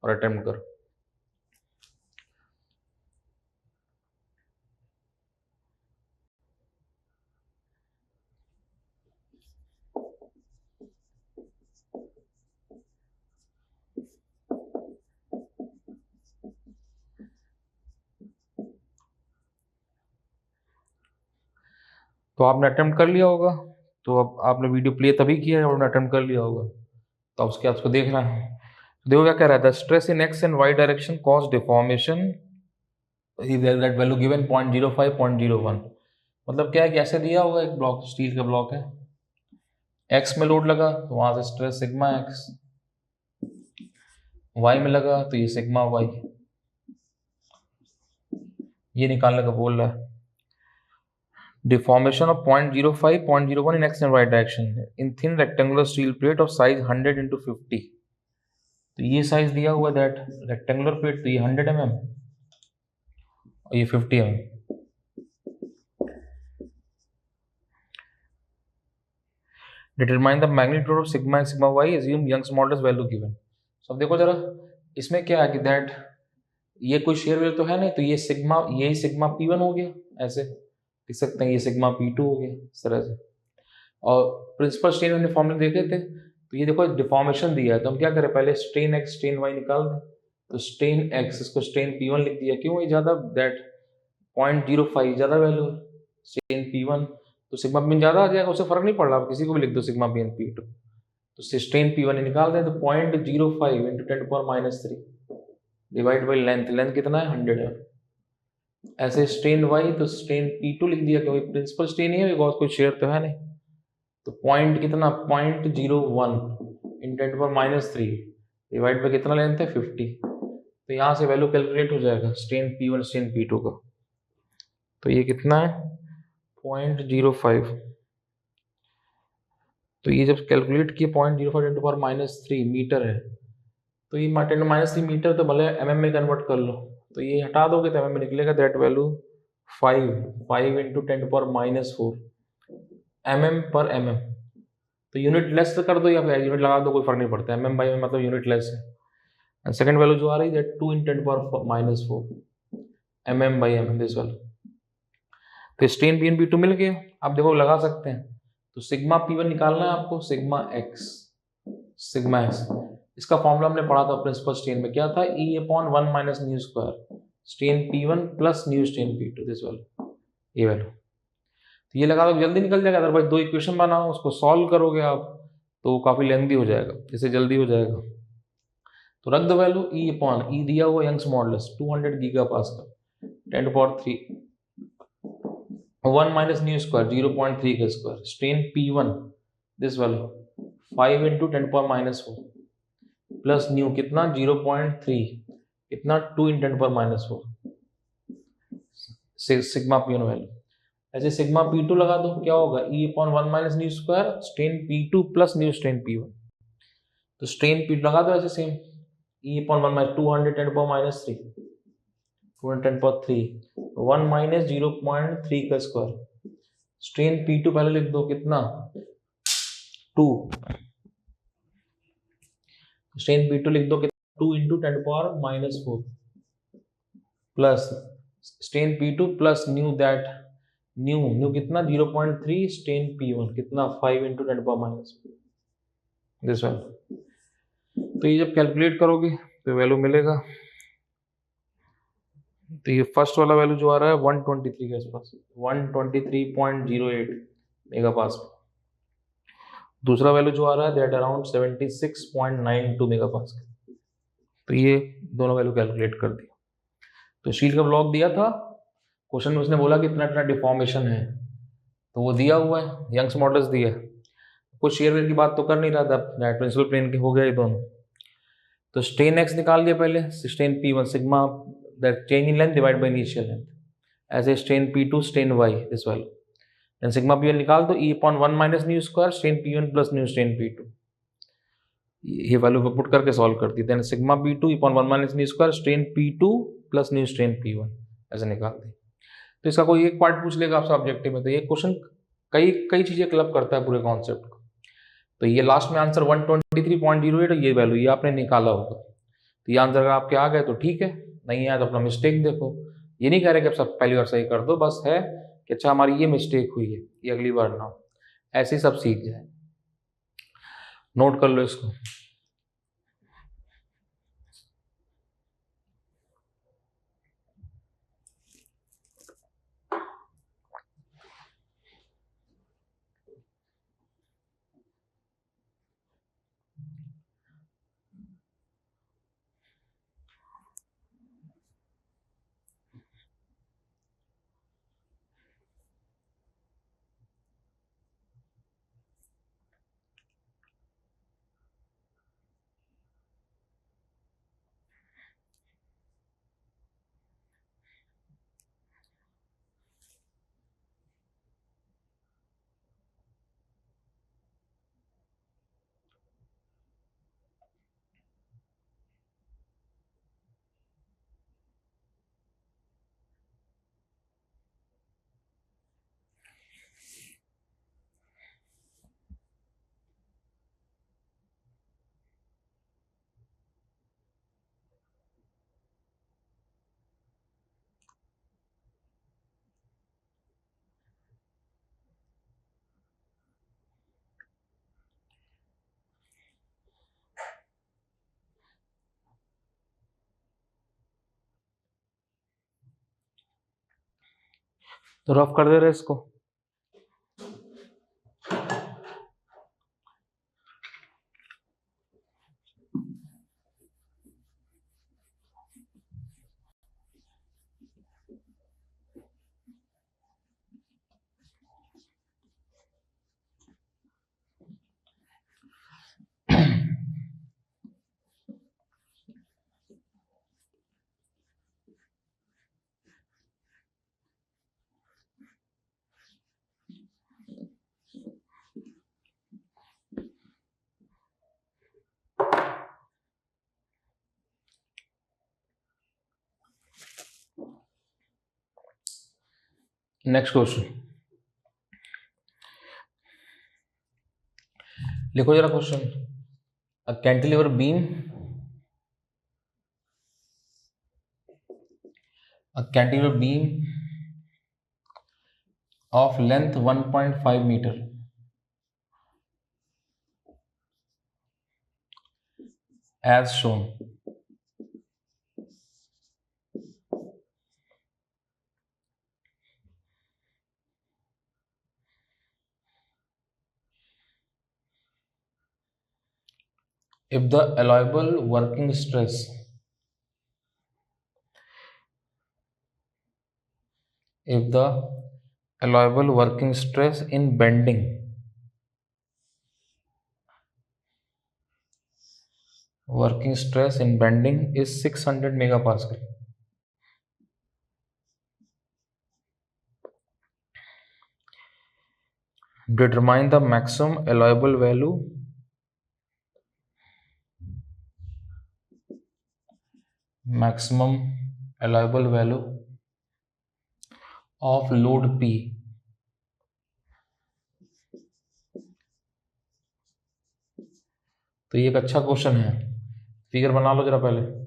Speaker 1: और अटेम्प्ट करो। तो आपने अटेम्प्ट कर लिया होगा, तो अब आपने वीडियो प्ले तभी किया है और आपने अटेम्प्ट कर लिया होगा, तो अब उसके बाद उसको देखना है। देखो क्या कह रहा है, stress in x and y direction cause deformation that value given 0.05 0.01। मतलब क्या है कि ऐसे दिया होगा, एक ब्लॉक स्टील का ब्लॉक है, एक्स में लोड लगा तो वहां से स्ट्रेस सिग्मा एक्स, वाई में लगा तो ये सिग्मा वाई, ये निकालने का बोल रहा है। Deformation of 0.05 0.01 in x and y direction in thin rectangular steel plate of size 100 into 50। तो ये साइज दिया हुआ दैट रेक्टेंगुलर प्लेट, तो ये 100 mm और ये 50 mm। Determine the magnitude of sigma x sigma y, assume Young's modulus value given. अब देखो जरा इसमें क्या है कि दैट ये कोई शेयर वेल तो है नहीं, तो ये सिग्मा, यही सिग्मा P1 हो गया, ऐसे लिख सकते हैं, ये सिग्मा P2 हो गया इस तरह से। और प्रिंसिपल स्ट्रेन हमने फॉर्मूले देखे थे, तो ये देखो डिफॉर्मेशन दिया है, तो हम क्या करें पहले स्ट्रेन एक्स स्ट्रेन वाई निकाल दें। तो स्ट्रेन एक्स इसको स्ट्रेन P1 लिख दिया, क्यों, ये ज़्यादा दैट 0.05 ज़्यादा वैल्यू है, स्ट्रेन P1 तो सिग्मा P ज़्यादा आ जाएगा, उससे फर्क नहीं पड़ रहा, आप किसी को भी लिख दो सिग्मा P2, तो स्ट्रेन P1 निकाल दें, तो 0.05 into 10⁻³ divide by length, length कितना है 100 है। ऐसे स्ट्रेन वाई तो स्ट्रेन P2 लिख दिया, क्योंकि प्रिंसिपल स्ट्रेन ही है, बिकॉज कोई शेयर तो है नहीं। तो पॉइंट कितना 0.01 इन 10⁻³ डिवाइड बाई कितना लेंथ है 50। तो यहाँ से वैल्यू कैलकुलेट हो जाएगा स्ट्रेन P1 स्ट्रेन P2 का। तो ये कितना है 0.05। तो ये जब कैलकुलेट किए 0.05 10⁻³ मीटर है, तो ये 10⁻³ मीटर, तो भले mm में कन्वर्ट कर लो, तो ये हटा दोगे तो mm में निकलेगा दैट वैल्यू 5 इंटू 10⁻⁴ mm पर mm। तो यूनिट लेस कर दो या फिर यूनिट लगा दो, कोई फर्क नहीं पड़ता, mm बाई mm मतलब यूनिट लेस है। एंड सेकंड वैल्यू जो आ रही है 2 in 10⁻⁴ mm by mm this value. तो स्ट्रेन P1 P2 मिल गया, आप देखो लगा सकते हैं। तो सिग्मा P1 निकालना है आपको, सिग्मा एक्स इसका फॉर्मूला हमने पढ़ा था प्रिंसिपल स्ट्रेन में, क्या था E/1 minus nu square strain P1 plus nu strain P2 this value, ये वैल्यू। तो ये लगा दो जल्दी निकल जाएगा, अदरवाइज 2 इक्वेशन बनाओ उसको सॉल्व करोगे आप तो काफ़ी लेंथी हो जाएगा, इससे जल्दी हो जाएगा। तो रख दो वैल्यू E दिया हुआ Young's modulus 200 GPa 10⁻³ 1 minus nu square 0.3 का square strain P1 this value 5 into 10⁻⁴ plus nu कितना 0.3 कितना 2 इन 10⁻⁴ सिग्मा P1 वैल्यू। ऐसे सिग्मा P2 लगा दो, क्या होगा E/1 minus nu square strain P2 plus nu strain P1। तो स्ट्रेन P2 लगा दो ऐसे same, E upon 1 minus 200 10 power minus 3, 210 power 3, 1 minus 0.3 का स्क्वायर। स्ट्रेन P2 पहले लिख दो, कितना 2, स्ट्रेन P2 लिख दो कितना 2 into 10 power minus 4 plus strain P2 plus nu कितना 0.3, स्ट्रेन P1 कितना 5 into 10 power minus this one. तो ये जब कैलकुलेट करोगे तो वैल्यू मिलेगा, तो ये फर्स्ट वाला वैल्यू जो आ रहा है 123 के आसपास, 123.08 मेगापास्कल। दूसरा वैल्यू जो आ रहा है दैट अराउंड 76.92 मेगापास्कल। तो ये दोनों वैल्यू कैलकुलेट कर दिया। तो स्टील का ब्लॉक दिया था, क्वेश्चन में उसने बोला कि इतना इतना डिफॉर्मेशन है, तो वो दिया हुआ है, यंग्स मॉडल्स दिया है। कुछ शेयर वेयर की बात तो कर नहीं रहा था, प्रिंसिपल प्लेन के हो गए दोनों। तो स्ट्रेन एक्स निकाल दिया पहले, strain P1 sigma that change in length divide by initial length, ऐसे strain P2 strain y this value, and sigma P1 निकाल दो, E upon 1 minus nu square strain P1 plus nu strain P2, ये value को put करके solve कर दी, then sigma P2 upon 1 minus nu square strain P2 plus nu strain P1 ऐसे निकाल दी। तो इसका कोई एक पार्ट पूछ लेगा आपसे ऑब्जेक्टिव में, तो ये क्वेश्चन कई कई चीजें क्लब करता है पूरे कॉन्सेप्ट को। तो ये लास्ट में आंसर 123.08 ये वैल्यू ये आपने निकाला होगा, तो ये आंसर अगर आपके आ गए तो ठीक है, नहीं आया तो अपना मिस्टेक देखो। ये नहीं कह रहे कि आप सब पहली बार सही कर दो, बस है कि अच्छा हमारी ये मिस्टेक हुई है, ये अगली बार ना हो, ऐसे ही सब सीख जाए। नोट कर लो इसको। तो रफ कर दे रहे इसको। नेक्स्ट क्वेश्चन लिखो जरा question. A cantilever beam, a cantilever beam of length 1.5 meter as shown, if the allowable working stress in bending is 600 megapascal, determine the maximum allowable value maximum allowable value of load P। तो ये एक अच्छा question है, figure बना लो जरा पहले।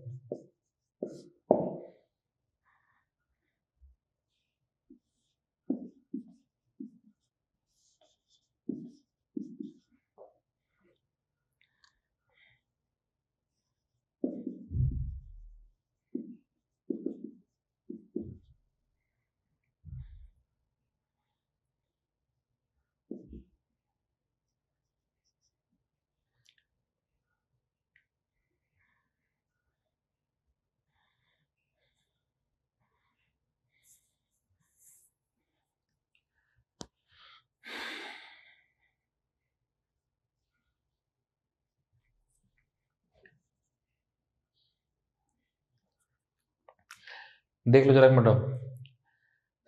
Speaker 1: देख लो जरा एक मिनट।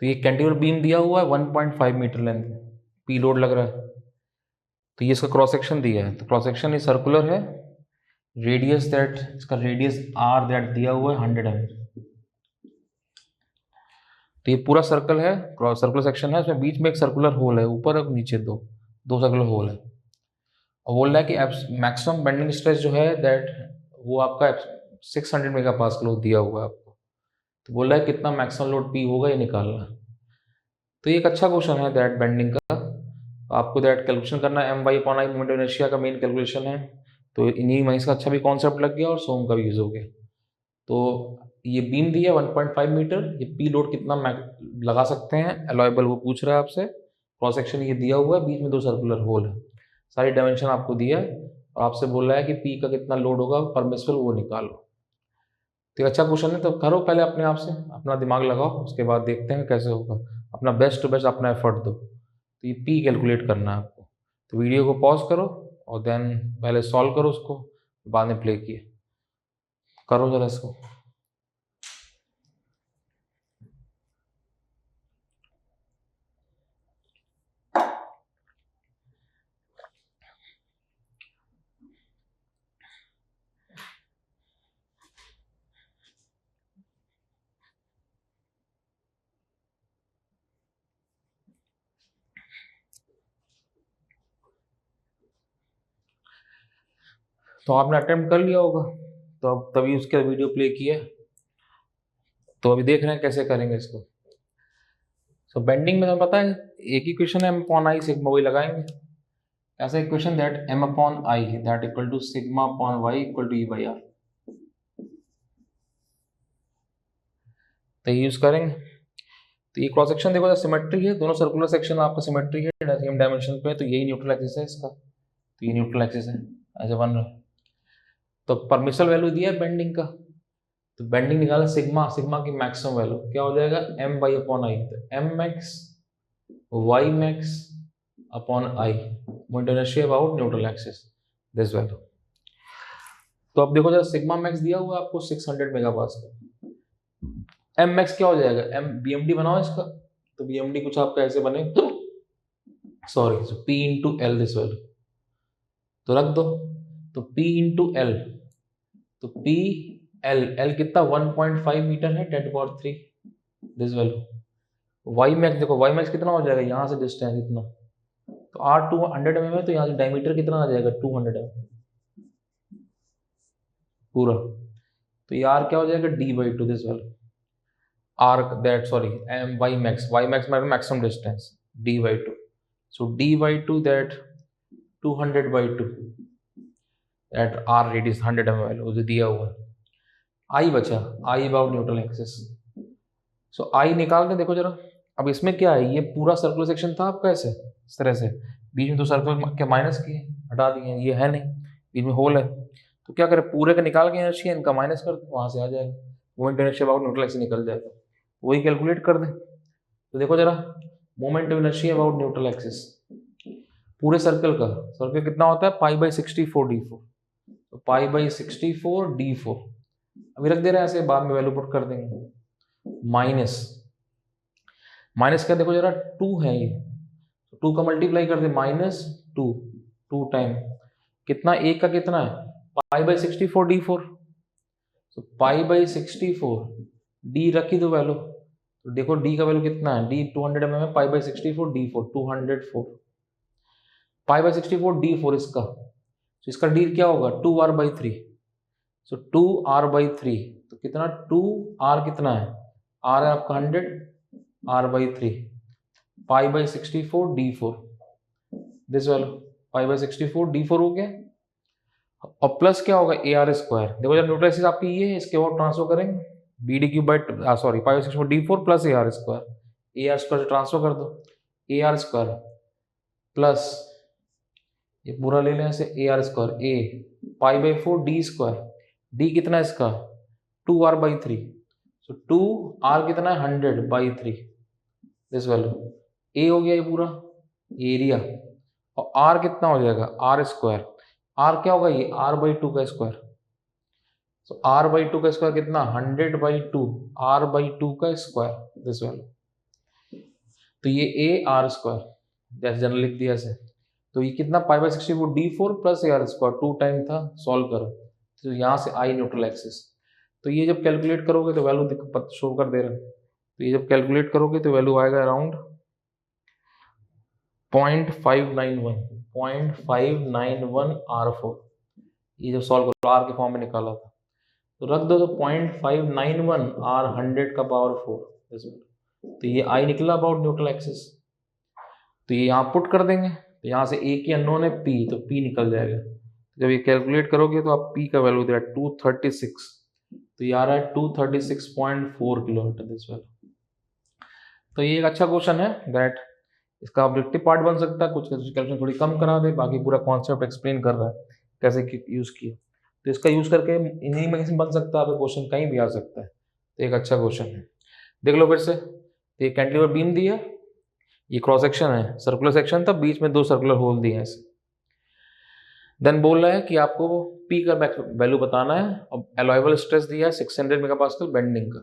Speaker 1: तो ये कैंटिलीवर बीम दिया हुआ है 1.5 मीटर लेंथ, पी लोड लग रहा है। तो ये इसका क्रॉस सेक्शन दिया है, तो क्रॉस सेक्शन ये सर्कुलर है, रेडियस दैट, इसका रेडियस आर दैट दिया हुआ है 100 mm। तो ये पूरा सर्कल है, क्रॉस सर्कुलर सेक्शन है, इसमें बीच में एक सर्कुलर होल है, ऊपर और नीचे दो सर्कुलर होल है। और बोल रहा है कि मैक्सिमम बेंडिंग स्ट्रेस जो है दैट वो आपका 600 मेगापास्कल दिया हुआ है आपको। तो बोल रहा है कितना मैक्सिमम लोड पी होगा ये निकालना। तो ये एक अच्छा क्वेश्चन है दैट बेंडिंग का। आपको दैट कैलकुलेशन करना है, M/I/I मोमेंट ऑफ इनर्शिया का मेन कैलकुलेशन है। तो इन्हीं में इसका अच्छा भी कॉन्सेप्ट लग गया और सोम का भी यूज हो गया। तो ये बीम दिया 1.5 मीटर, ये पी लोड कितना लगा सकते हैं अलाउएबल वो पूछ रहा है आपसे। क्रॉस सेक्शन ये दिया हुआ है, बीच में दो सर्कुलर होल है, सारी डायमेंशन आपको दिया है और आपसे बोल रहा है कि पी का कितना लोड होगा परमिसिबल वो निकालो। तो ये अच्छा क्वेश्चन है, तो करो पहले अपने आप से, अपना दिमाग लगाओ, उसके बाद देखते हैं कैसे होगा। अपना बेस्ट टू बेस्ट अपना एफर्ट दो। तो ये पी कैलकुलेट करना है आपको। तो वीडियो को पॉज करो और देन पहले सॉल्व करो उसको, बाद में प्ले किए करो जरा इसको। तो आपने अटेम्प्ट कर लिया होगा, तो अब तभी उसके वीडियो प्ले किया, तो अभी देख रहे हैं कैसे करेंगे इसको। सो बेंडिंग में हमें पता है एक ही क्वेश्चन है, M/I सिग्मा वही लगाएंगे। ऐसा equation that M/I that equal to sigma upon y equal to E/R, तो यूज करेंगे। तो ये क्रॉस सेक्शन देखो सिमेट्री है, दोनों सर्कुलर सेक्शन आपका सिमेट्री है, सेम डायमेंशन पे, तो यही न्यूट्रल एक्सिस है इसका। तो ये न्यूट्रल एक्सिस है, ऐसे बन रहा है। तो परमिशन वैल्यू दिया है बेंडिंग का, तो बेंडिंग निकाला सिग्मा, सिग्मा की मैक्सिमम वैल्यू क्या हो जाएगा M/I। तो M max Y max upon I moment of inertia about neutral axis, this value. तो अब देखो जरा सिग्मा मैक्स दिया हुआ है आपको 600 मेगापास्कल। M max क्या हो जाएगा, M BMD बनाओ इसका। तो BMD कुछ आपका ऐसे बने, sorry, so P into L this value, तो रख दो। तो P into L, तो P L कितना 1.5 मीटर है 10⁻³ दिस वैल्यू। Y मैक्स देखो, Y मैक्स कितना हो जाएगा, यहाँ से डिस्टेंस इतना, तो R 200 mm है, तो यहाँ से डायमीटर कितना आ जाएगा 200 mm पूरा। तो ये R क्या हो जाएगा D/2 this value, R that sorry Y max maximum distance D/2, so D/2 that 200/2 that R radius 100 mm value जो दिया हुआ है। I बचा, I about neutral axis, so I निकाल के देखो जरा। अब इसमें क्या है, ये पूरा सर्कुलर सेक्शन था आपका ऐसे इस तरह से, बीच में दो सर्कल के माइनस किए हटा दिए, ये है नहीं, बीच में होल है, तो क्या करें पूरे का निकाल के इनर्शिया इनका माइनस कर दें, वहां से आ जाएगा moment inertia about neutral axis निकल जाएगा, वही कैलकुलेट कर दें। तो देखो जरा moment of inertia about neutral axis पूरे सर्कल का, सर्कल कितना होता है π/64 d4, तो π/64 d4 अभी रख दे रहे हैं ऐसे, बाद में वैल्यू पुट कर देंगे। माइनस क्या देखो जरा 2 है ये, 2 का मल्टीप्लाई कर दे -2, 2 टाइम कितना, एक का कितना है π/64 d4, तो π/64 डी रखी तो वैल्यू, तो देखो डी का वैल्यू कितना है, डी 200 mm है, π/64 d4 204, π/64 d4 इसका, तो इसका डी क्या होगा 2r/3, सो 2r/3, तो कितना 2r कितना है, r है आपका 100, r/3, π/64 d4, this value π/64 d4 हो गया, और प्लस क्या होगा AR², देखो जब न्यूट्रल एक्सिस आपकी ये है, इसके और ट्रांसफर करेंगे BD³ π/64 d4 प्लस AR² से ट्रांसफर कर दो, AR² प्लस ये पूरा ले लें ऐसे AR² a π/4 d², d कितना है इसका 2r/3, सो 2r कितना है 100/3, दिस वैल्यू a हो गया ये पूरा एरिया, और r कितना हो जाएगा r², r क्या होगा ये r/2 का स्क्वायर, सो r/2 का स्क्वायर कितना 100/2 r/2 का स्क्वायर, दिस वैल्यू, तो ये AR² जैसे जनरल लिख दिया ऐसे, तो ये कितना π/64 d4 प्लस AR², 2 टाइम था, सॉल्व करो, तो यहाँ से आई न्यूट्रल एक्सिस, तो ये जब कैलकुलेट करोगे तो वैल्यू शो कर दे रहा है, तो ये जब कैलकुलेट करोगे तो वैल्यू आएगा अराउंड 0.591 R4, ये जब सॉल्व करो R के फॉर्म में निकाला था, तो रख दो तो 0.591 R 100 का पावर 4, तो ये आई निकला अबाउट न्यूट्रल एक्सिस, तो ये यहाँ पुट कर देंगे, तो यहाँ से ए की अननोन है P, तो P निकल जाएगा, जब ये कैलकुलेट करोगे तो आप P का वैल्यू दे रहा है 236, तो ये आ रहा है 236.4 किलोमीटर, दिस वैल्यू, तो ये एक अच्छा क्वेश्चन है दैट इसका ऑब्जेक्टिव पार्ट बन सकता है, कुछ कैलकुलेशन थोड़ी कम करा दे, बाकी पूरा कॉन्सेप्ट एक्सप्लेन कर रहा है कैसे यूज किया, तो इसका यूज करके इन्हीं में बन सकता है, क्वेश्चन कहीं भी आ सकता है, तो एक अच्छा क्वेश्चन है, देख लो फिर से, तो ये कैंटिलीवर बीम दिया, ये क्रॉस सेक्शन है, सर्कुलर सेक्शन था, बीच में 2 सर्कुलर होल दिए हैं ऐसे, देन बोल रहा है कि आपको P का वैल्यू बताना है, और अलाइवल स्ट्रेस दिया है 600 मेगापास्कल बेंडिंग का,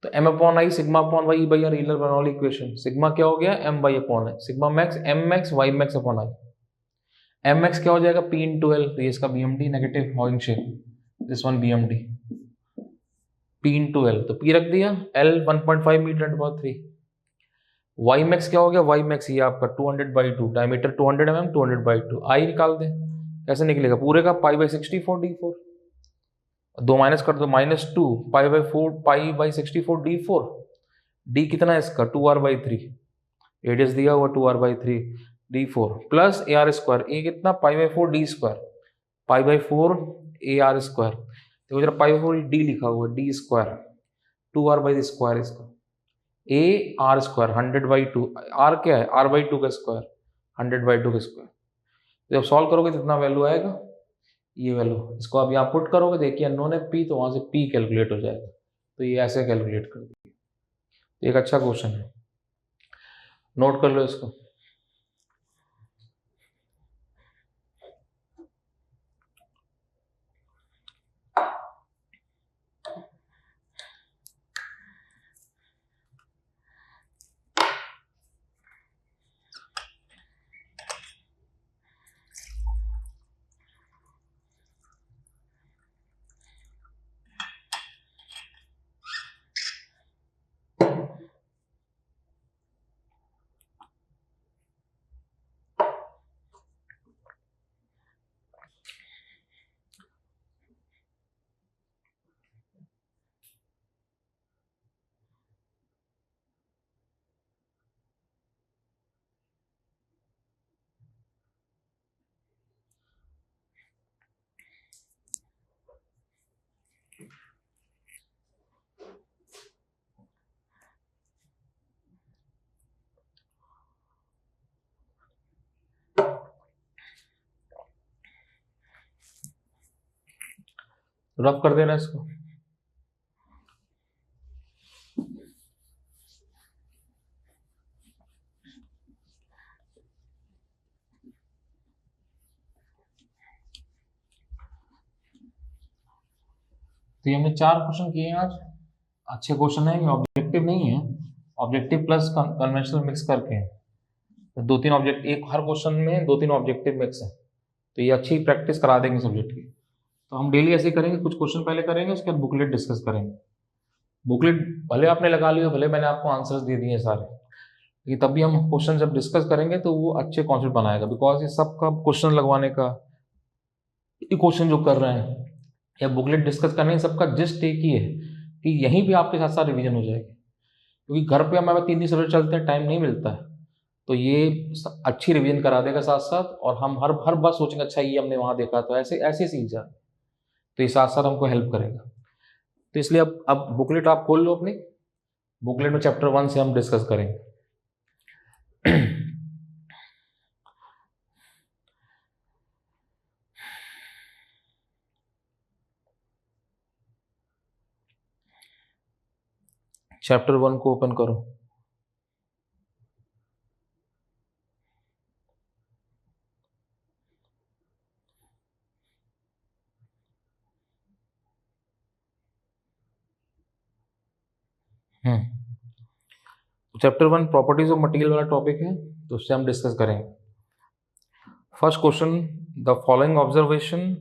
Speaker 1: तो M/I σ/y/r ईलर Bernoulli equation, sigma क्या हो गया m//है, sigma max m max y max/i, m max क्या हो जाएगा P × L, तो ये इसका BMD negative hugging shape, this one BMD P × L, तो P रख दिया, L 1.5 मीटर × 3, y max क्या हो गया, y max ये आपका 200/2, डायमीटर 200 mm 200/2, I निकाल दें, कैसे निकलेगा पूरे का π/64 d4, 2 माइनस कर दो, -2 π/64 d4, d कितना है इसका 2r/3, रेडियस दिया हुआ 2r/3 d4 plus AR², a कितना π/4 d², π/4 AR², देखो जरा π/4 d लिखा हुआ d², 2r/2 इसका, AR² 100/2, r क्या है r/2 का स्क्वायर, 100/2 का स्क्वायर, जब सॉल्व करोगे तो कितना वैल्यू आएगा, ये वैल्यू, इसको आप यहाँ पुट करोगे, देखिए अननोन है P, तो वहाँ से P कैलकुलेट हो जाएगा, तो ये ऐसे कैलकुलेट कर दीजिए, तो एक अच्छा क्वेश्चन है, नोट कर लो इसको। रफ कर देना इसको, तो ये हमने 4 क्वेश्चन किए हैं आज, अच्छे क्वेश्चन है, ऑब्जेक्टिव नहीं है, ऑब्जेक्टिव प्लस कन्वेंशनल मिक्स करके हैं, तो 2-3 ऑब्जेक्ट, एक हर क्वेश्चन में 2-3 ऑब्जेक्टिव मिक्स है, तो ये अच्छी प्रैक्टिस करा देंगे सब्जेक्ट की। तो हम डेली ऐसे ही करेंगे, कुछ क्वेश्चन पहले करेंगे, उसके बाद बुकलेट डिस्कस करेंगे। बुकलेट भले आपने लगा लिया, भले मैंने आपको आंसर्स दे दिए सारे, लेकिन तब भी हम क्वेश्चन जब डिस्कस करेंगे तो वो अच्छे कॉन्सेप्ट बनाएगा, बिकॉज ये सब का क्वेश्चन लगवाने का, क्वेश्चन जो कर रहे हैं या बुकलेट डिस्कस करने का, सबका जिस्ट एक ही है कि यहीं भी आपके साथ साथ रिवीजन हो जाएगी, क्योंकि घर पे हमारे 3 दिन सब्जेक्ट चलते हैं, टाइम नहीं मिलता है। तो ये अच्छी रिवीजन करा देगा साथ साथ, और हम हर हर बार सोचेंगे अच्छा ये हमने वहाँ देखा, तो ऐसे ऐसे सीख जाए, तो ये साथ साथ हमको हेल्प करेगा। तो इसलिए अब बुकलेट आप खोल लो अपनी, बुकलेट में चैप्टर 1 से हम डिस्कस करेंगे। चैप्टर 1 को ओपन करो। चैप्टर 1 प्रॉपर्टीज ऑफ मटेरियल वाला टॉपिक है, तो उससे हम डिस्कस करेंगे। First question, the following observation.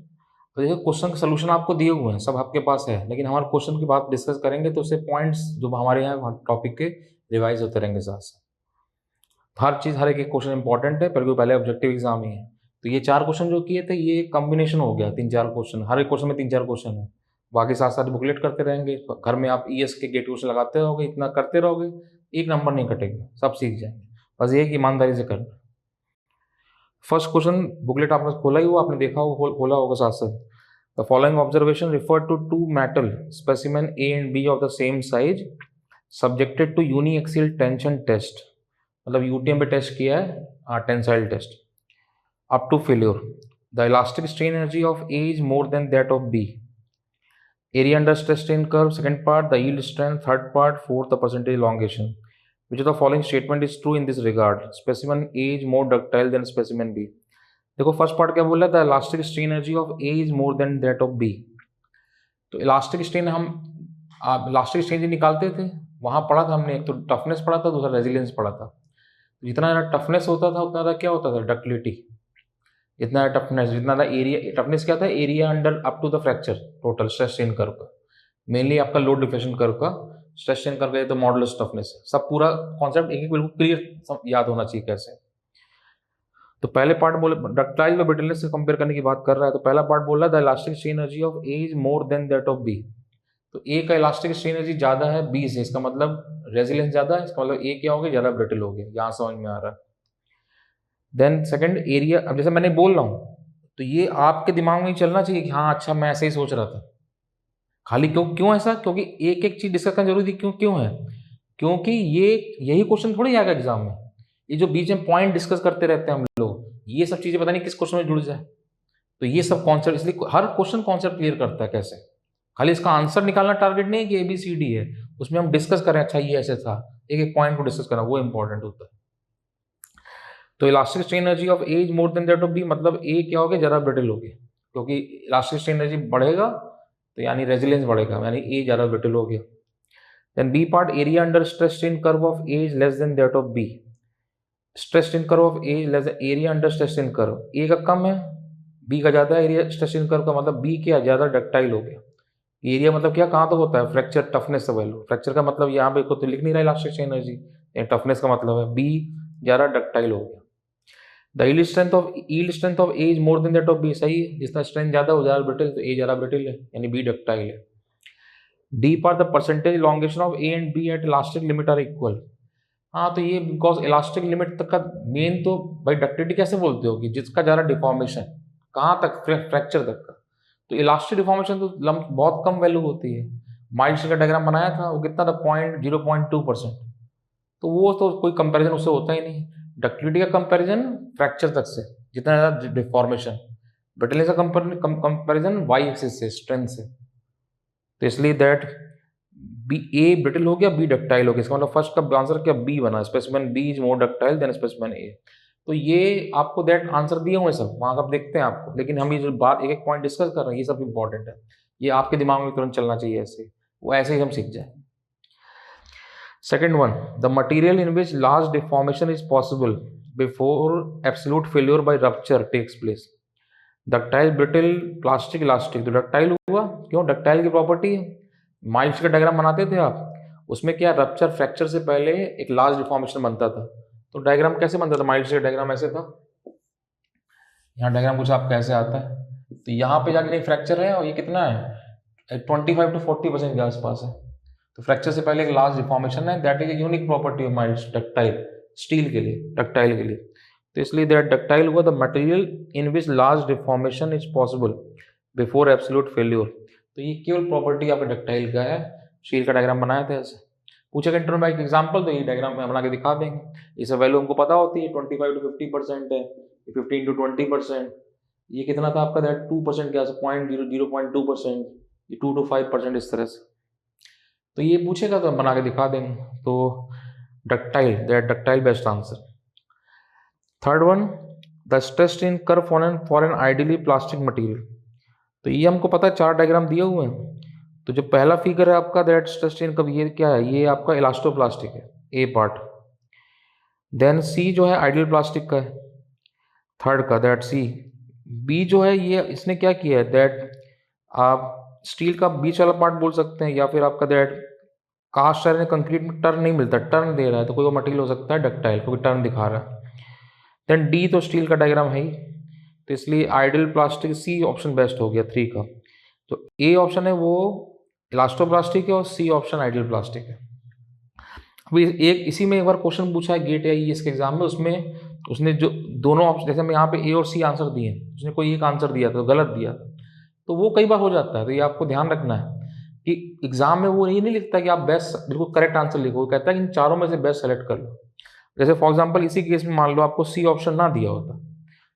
Speaker 1: तो देखो क्वेश्चन का सोल्यूशन आपको दिए हुए हैं, सब आपके पास है, लेकिन हमारे क्वेश्चन की बात डिस्कस करेंगे तो उससे पॉइंट्स जो हमारे यहाँ टॉपिक के रिवाइज होते रहेंगे साथ साथ। हर चीज़, हर एक क्वेश्चन इंपॉर्टेंट है, क्योंकि पहले ऑब्जेक्टिव एग्जाम ही है। तो ये 4 क्वेश्चन जो किए थे, ये कॉम्बिनेशन हो गया, 3-4 क्वेश्चन, हर एक क्वेश्चन में 3-4 क्वेश्चन है। बाकी साथ साथ बुकलेट करते रहेंगे, घर में आप ईएस के गेट क्वेश्चन लगाते रहोगे, इतना करते रहोगे, एक नंबर नहीं कटेगा, सब सीख जाएंगे। बस ये कि ईमानदारी से करना। फर्स्ट क्वेश्चन, बुकलेट आपने खोला ही हुआ, आपने देखा होगा, खोला होगा साथ साथ। The following observation refer to 2 metal specimen A and B of the same size subjected to uniaxial tension test. मतलब यूटीएम पे टेस्ट किया है, tensile test, up to failure. The elastic strain energy of A is more than that of B. Area under stress strain curve, second part, the yield strength, third part, fourth the percentage elongation. Which of the following statement is true in this regard? Specimen A is more ductile than specimen B. देखो first part क्या बोल रहा है, the elastic strain energy of A is more than that of B. तो elastic strain हम elastic strain जो निकालते थे, वहाँ पढ़ा था हमने, एक तो टफनेस पढ़ा था, दूसरा रेजिलियंस पढ़ा था। जितना ज़्यादा टफनेस होता था उतना ज़्यादा क्या होता था, डक्टिलिटी। जितना टफनेस, जितना ज़्यादा एरिया, टफनेस क्या था, area under up to the fracture, total stress strain curve का, मेनली आपका लोड डिफ्लेक्शन कर्व का स्ट्रेस स्ट्रेन कर्व का, तो मॉडुलस टफनेस, सब पूरा कॉन्सेप्ट एक बिल्कुल क्लियर याद होना चाहिए कैसे। तो पहले पार्ट बोले डक्टाइल व ब्रिटलनेस से कंपेयर करने की बात कर रहा है, तो पहला पार्ट बोल रहा है the elastic strain energy of A is more than that of B. तो ए का इलास्टिक स्ट्रेन एनर्जी ज़्यादा है बी से, इसका मतलब रेजिलेंस ज़्यादा है, इसका मतलब ए क्या हो गया, ज़्यादा ब्रिटल हो गया, यहाँ समझ में आ रहा है। देन सेकंड एरिया, अब जैसे मैंने बोल रहा हूँ, तो ये आपके दिमाग में ही चलना चाहिए कि हाँ अच्छा मैं ऐसे ही सोच रहा था, खाली क्यों ऐसा, क्योंकि एक एक चीज डिस्कस करना जरूरी क्यों है, क्योंकि ये यही क्वेश्चन थोड़ी आएगा एग्जाम में। ये जो बीच में पॉइंट डिस्कस करते रहते हैं हम लोग, ये सब चीजें पता नहीं किस क्वेश्चन में जुड़ जाए। तो ये सब कॉन्सेप्ट, इसलिए हर क्वेश्चन कॉन्सेप्ट क्लियर करता है कैसे, खाली इसका आंसर निकालना टारगेट नहीं है कि ABCD है, उसमें हम डिस्कस करें अच्छा ये ऐसे था, एक एक पॉइंट को डिस्कस करना वो इंपॉर्टेंट होता है। तो elastic strain energy of A is more than that of B, मतलब ए क्या हो गया, ज़्यादा ब्रिटल हो गया, क्योंकि इलास्टिक स्ट्रेन एनर्जी बढ़ेगा तो यानी रेजिलेंस बढ़ेगा, यानी ए ज़्यादा ब्रिटल हो गया। Then B part, area under stress strain curve of A is less than that of B. Stress strain curve of A is less than area under stress strain curve, A का कम है, B का ज़्यादा है area stress strain curve का, मतलब B क्या ज़्यादा डक्टाइल हो गया। एरिया मतलब क्या, कहाँ तो होता है, फ्रैक्चर टफनेस से वैल्यू, फ्रैक्चर का मतलब यहाँ पे तो लिख नहीं रहा इलास्टिक स्ट्रेन एनर्जी, टफनेस का मतलब है बी ज़्यादा डक्टाइल हो गया। The yield strength of A is more than that of B, सही है, जितना स्ट्रेंथ ज़्यादा हो ज़्यादा ब्रिटल, तो ए ज़्यादा ब्रिटल है यानी बी डक्टाइल है। D part, the percentage elongation of A and B at elastic limit are equal. हाँ तो ये बिकॉज इलास्टिक लिमिट तक का मेन तो भाई डक्टिलिटी कैसे बोलते हो कि जिसका ज़्यादा डिफॉर्मेशन कहाँ तक, फ्रैक्चर तक का, तो इलास्टिक डिफॉर्मेशन तो बहुत कम वैल्यू होती है। माइल्ड का डायग्राम बनाया था, वो कितना था, 0.2%, तो वो तो कोई कंपैरिजन उससे होता ही नहीं। डक्टिलिटी का कंपैरिजन फ्रैक्चर तक से, जितना ज़्यादा डिफॉर्मेशन, ब्रिटलनेस का कंपैरिजन वाई एक्सिस से, स्ट्रेंथ से। तो इसलिए दैट बी, ए ब्रिटल हो गया, बी डक्टाइल हो गया, इसका मतलब फर्स्ट का आंसर क्या, बी बना, specimen B is more ductile than specimen A. तो ये आपको दैट आंसर दिए हुए सब वहाँ आप देखते हैं आपको, लेकिन हम ये जो बात एक एक पॉइंट डिस्कस कर रहे हैं ये सब इंपॉर्टेंट है, ये आपके दिमाग में तुरंत चलना चाहिए, ऐसे वो ऐसे ही हम सीख जाए। Second one, the material in which large deformation is possible before absolute failure by rupture takes place. Ductile, brittle, plastic, elastic. तो डक्टाइल हुआ, क्यों? डक्टाइल की प्रॉपर्टी है। माइल्ड का डायग्राम बनाते थे आप, उसमें क्या रप्चर फ्रैक्चर से पहले एक लार्ज डिफॉर्मेशन बनता था। तो डायग्राम कैसे बनता था? माइल्ड का डायग्राम ऐसे था। यहाँ डायग्राम कुछ आपका ऐसे आता है। तो यहाँ पे जाके फ्रैक्चर है और ये कितना है 25 to 40% के आसपास है। तो फ्रैक्चर से पहले एक लार्ज डिफॉर्मेशन है, that is a unique property of mild ductile, steel के लिए, डक्टाइल के लिए। तो इसलिए दैट डक्टाइल हुआ the material in which large deformation is possible before absolute failure. तो ये केवल प्रॉपर्टी आपके डक्टाइल का है। स्टील का डायग्राम बनाया था ऐसे, पूछेगा इंटरव्यू में एक एग्जाम्पल, तो ये डायग्राम में बना के दिखा देंगे। इसे वैल्यू हमको पता होती है 25 to 50% है, 15 to 20%। ये कितना था आपका? दैट 2% के आसपास, 0.2%, ये 2 to 5% इस तरह से। तो ये पूछेगा तो हम बना के दिखा देंगे। तो ductile, that ductile best answer. Third one, the stress strain curve for an ideally plastic material. तो ये हमको पता है, चार डायग्राम दिए हुए हैं। तो जो पहला फिगर है आपका दैट स्ट्रेस स्ट्रेन कर्व, ये क्या है? ये आपका इलास्टोप्लास्टिक है, ए पार्ट। देन सी जो है आइडियल प्लास्टिक का है, थर्ड का, दैट सी। बी जो है ये इसने क्या किया है? दैट आप स्टील का बीच वाला पार्ट बोल सकते हैं, या फिर आपका दैट कास्ट आयरन कंक्रीट में टर्न नहीं मिलता, टर्न दे रहा है, तो कोई और मटेरियल हो सकता है डक्टाइल, क्योंकि टर्न दिखा रहा है। देन डी तो स्टील का डायग्राम है ही, तो इसलिए ideal plastic, C option best हो गया 3 का। तो ए ऑप्शन है वो इलास्टोप्लास्टिक है और सी ऑप्शन आइडियल प्लास्टिक है। अभी एक इसी में एक बार क्वेश्चन पूछा है गेट या ईएस के एग्जाम में, उसमें उसने जो दोनों ऑप्शन, जैसे मैं यहाँ पे ए और सी आंसर दिए, उसने कोई एक आंसर दिया था, गलत दिया था, तो वो कई बार हो जाता है। तो ये आपको ध्यान रखना है कि एग्जाम में वो ये नहीं लिखता कि आप बेस्ट बिल्कुल करेक्ट आंसर लिखो, वो कहता है कि इन चारों में से बेस्ट सेलेक्ट कर लो। जैसे फॉर एग्जाम्पल इसी केस में मान लो आपको सी ऑप्शन ना दिया होता,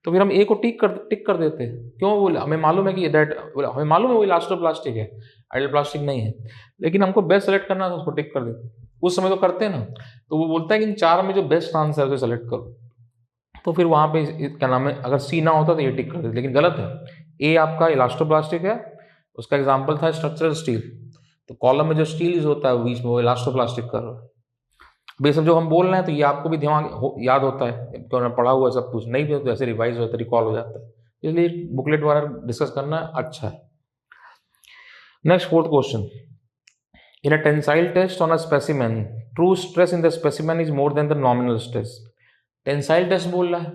Speaker 1: तो फिर हम ए को टिक कर देते। क्यों? बोले हमें मालूम है कि दैट, हमें मालूम है वो इलास्टोप्लास्टिक है, आइडियल प्लास्टिक नहीं है, लेकिन हमको बेस्ट सेलेक्ट करना है तो उसको टिक कर देते। उस समय तो करते हैं ना। तो वो बोलता है कि इन चार में जो बेस्ट आंसर है उसे सेलेक्ट करो। तो फिर वहाँ पे क्या नाम है, अगर सी ना होता तो ये टिक कर देते, लेकिन गलत है। ए आपका इलास्टोप्लास्टिक है, उसका एग्जाम्पल था स्ट्रक्चरल स्टील। तो कॉलम में जो स्टील होता है बीच में, वो इलास्टोप्लास्टिक कर रहा है। ये सब जो हम बोल रहे हैं तो ये आपको भी दिमाग याद होता है, क्यों पढ़ा हुआ है सब कुछ, नहीं भी तो ऐसे रिवाइज होता है, रिकॉल हो जाता है। इसलिए बुकलेट द्वारा डिस्कस करना अच्छा है। Next fourth question, in a tensile test on a specimen true stress in the specimen is more than the nominal stress. Tensile test बोल रहा है,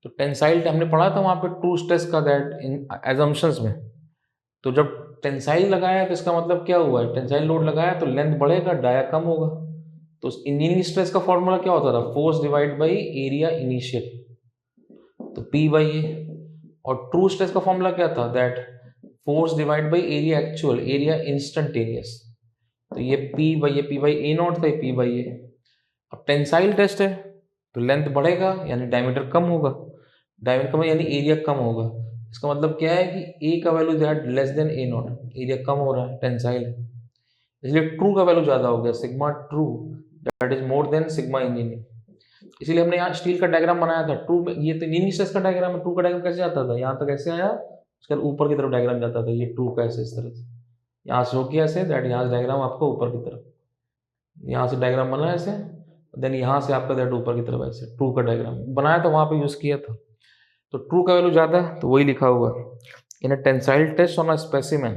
Speaker 1: तो टेंसाइल हमने पढ़ा था वहाँ पे ट्रू स्ट्रेस का दैट इन एजम्पशंस में। तो जब टेंसाइल लगाया तो इसका मतलब क्या हुआ है? टेंसाइल लोड लगाया तो लेंथ बढ़ेगा, डाया कम होगा। तो इंजीनियरिंग स्ट्रेस का फॉर्मूला क्या होता था? Force divide by area initial, तो पी बाई ए। और ट्रू स्ट्रेस का फॉर्मूला क्या था? That force divide by area actual, area instantaneous. तो ये पी बाई ए नॉट था, पी बाई ए। अब टेंसाइल टेस्ट है तो लेंथ बढ़ेगा यानी डायमीटर कम होगा, डायमीटर कम यानी एरिया कम होगा। इसका मतलब क्या है कि ए का value that less than A naught, area कम हो रहा है, टेंसाइल है। इसलिए ट्रू का वैल्यू ज्यादा हो गया, sigma true that is more then sigma engineering. इसलिए हमने यहाँ स्टील का डायग्राम बनाया था। ट्रू में ये तो इंजीनियरिंग स्ट्रेस का डायग्राम है, ट्रू का डायग्राम कैसे जाता था? यहाँ तक ऐसे आया, उसके बाद ऊपर की तरफ डायग्राम जाता था, ये ट्रू का ऐसे इस तरह से, यहाँ से होके ऐसे, दैट यहाँ से डायग्राम आपको ऊपर की तरफ, यहाँ से डायग्राम बना ऐसे, देन यहाँ से आपका दैट ऊपर की तरफ ऐसे, ट्रू का डायग्राम बनाया था, वहाँ पे यूज किया था। तो ट्रू का वैल्यू ज्यादा है तो वही लिखा हुआ, in a tensile test on a specimen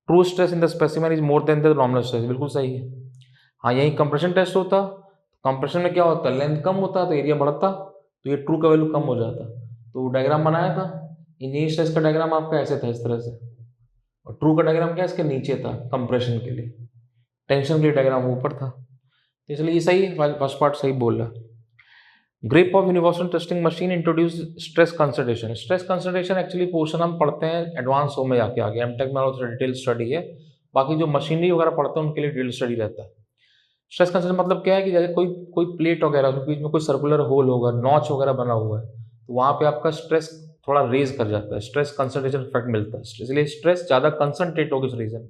Speaker 1: true stress in the specimen is more than the nominal stress. बिल्कुल सही है। हाँ, यही कंप्रेशन टेस्ट होता, कंप्रेशन में क्या होता, लेंथ कम होता तो एरिया बढ़ता, तो ये ट्रू का वैल्यू कम हो जाता। तो डायग्राम बनाया था, इंजीनियरिंग स्ट्रेस का डायग्राम आपका ऐसे था, इस तरह से, और ट्रू का डायग्राम क्या इसके नीचे था, कंप्रेशन के लिए, टेंशन के लिए डायग्राम ऊपर था। तो इसलिए ये सही है, फर्स्ट पार्ट सही बोल रहा। Grip of universal testing machine introduce stress concentration. Stress concentration actually portion हम पढ़ते हैं एडवांस हो में जाके आगे, एमटेक में डिटेल स्टडी है, बाकी जो मशीनरी वगैरह पढ़ते हैं उनके लिए डिटेल स्टडी रहता है। स्ट्रेस कंसंट्रेशन मतलब क्या है कि जैसे कोई प्लेट वगैरह उसके बीच में कोई सर्कुलर होल होगा, नॉच वगैरह बना हुआ है, तो वहाँ पे आपका स्ट्रेस थोड़ा रेज कर जाता है, स्ट्रेस कंसंट्रेशन इफेक्ट मिलता है, इसलिए स्ट्रेस ज़्यादा कंसंट्रेट होगी इस रीजन।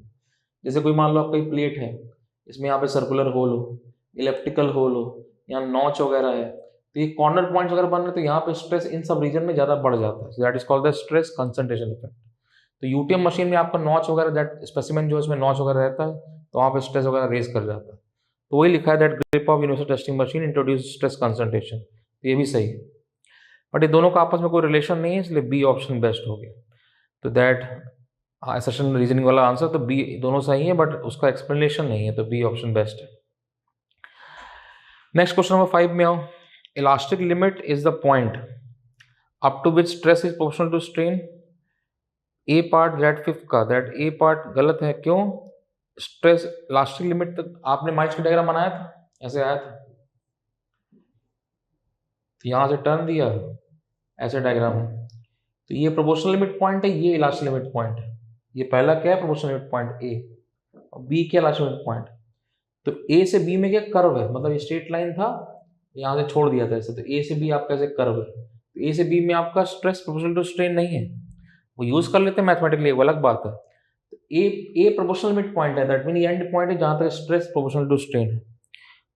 Speaker 1: जैसे कोई मान लो आपका प्लेट है, इसमें यहाँ पे सर्कुलर होल हो, इलेप्टिकल होल हो, यहाँ नॉच वगैरह है, तो ये कॉर्नर पॉइंट्स वगैरह बन रहे, तो यहाँ पे स्ट्रेस इन सब रीजन में ज़्यादा बढ़ जाता है, that is called the stress concentration effect. तो यूटीएम मशीन में आपका नॉच वगैरह, दैट स्पेसिमेन जो इसमें नॉच वगैरह रहता है, तो वहाँ पे स्ट्रेस वगैरह रेज कर जाता है। तो वही लिखा है that grip of universal testing machine introduce stress concentration, तो ये भी सही है। बट ये दोनों का आपस में कोई रिलेशन नहीं है, इसलिए बी ऑप्शन बेस्ट हो गया। तो दैट असर्शन रीजनिंग वाला आंसर तो बी, दोनों सही है बट उसका एक्सप्लेनेशन नहीं है, तो बी ऑप्शन बेस्ट है। नेक्स्ट क्वेश्चन नंबर 5 में आओ। Elastic limit is the point up to which stress is proportional to strain. A part that fifth का, दैट ए पार्ट गलत है, क्यों? स्ट्रेस इलास्टिक लिमिट तक आपने माइच का डायग्राम बनाया था, ऐसे आया था, तो यहां से टर्न दिया, ऐसे डायग्राम है, तो ये प्रोपोर्शनल लिमिट पॉइंट है, ये इलास्टिक लिमिट पॉइंट है। ये पहला क्या है? प्रोपोर्शनल लिमिट पॉइंट ए, और बी क्या? Elastic limit point. तो ए से बी में क्या कर्व है, मतलब ये स्ट्रेट लाइन था, यहाँ से छोड़ दिया था ऐसे, तो ए से बी आपका ऐसे कर्व है, तो ए से बी में आपका स्ट्रेस प्रोपोर्शनल टू स्ट्रेन नहीं है, वो यूज कर लेते हैं मैथमेटिकली, वो अलग बात है। तो ए प्रोपोर्शनल लिमिट पॉइंट है, दैट मीन एंड पॉइंट है जहां तक स्ट्रेस प्रोपोर्शनल टू स्ट्रेन है।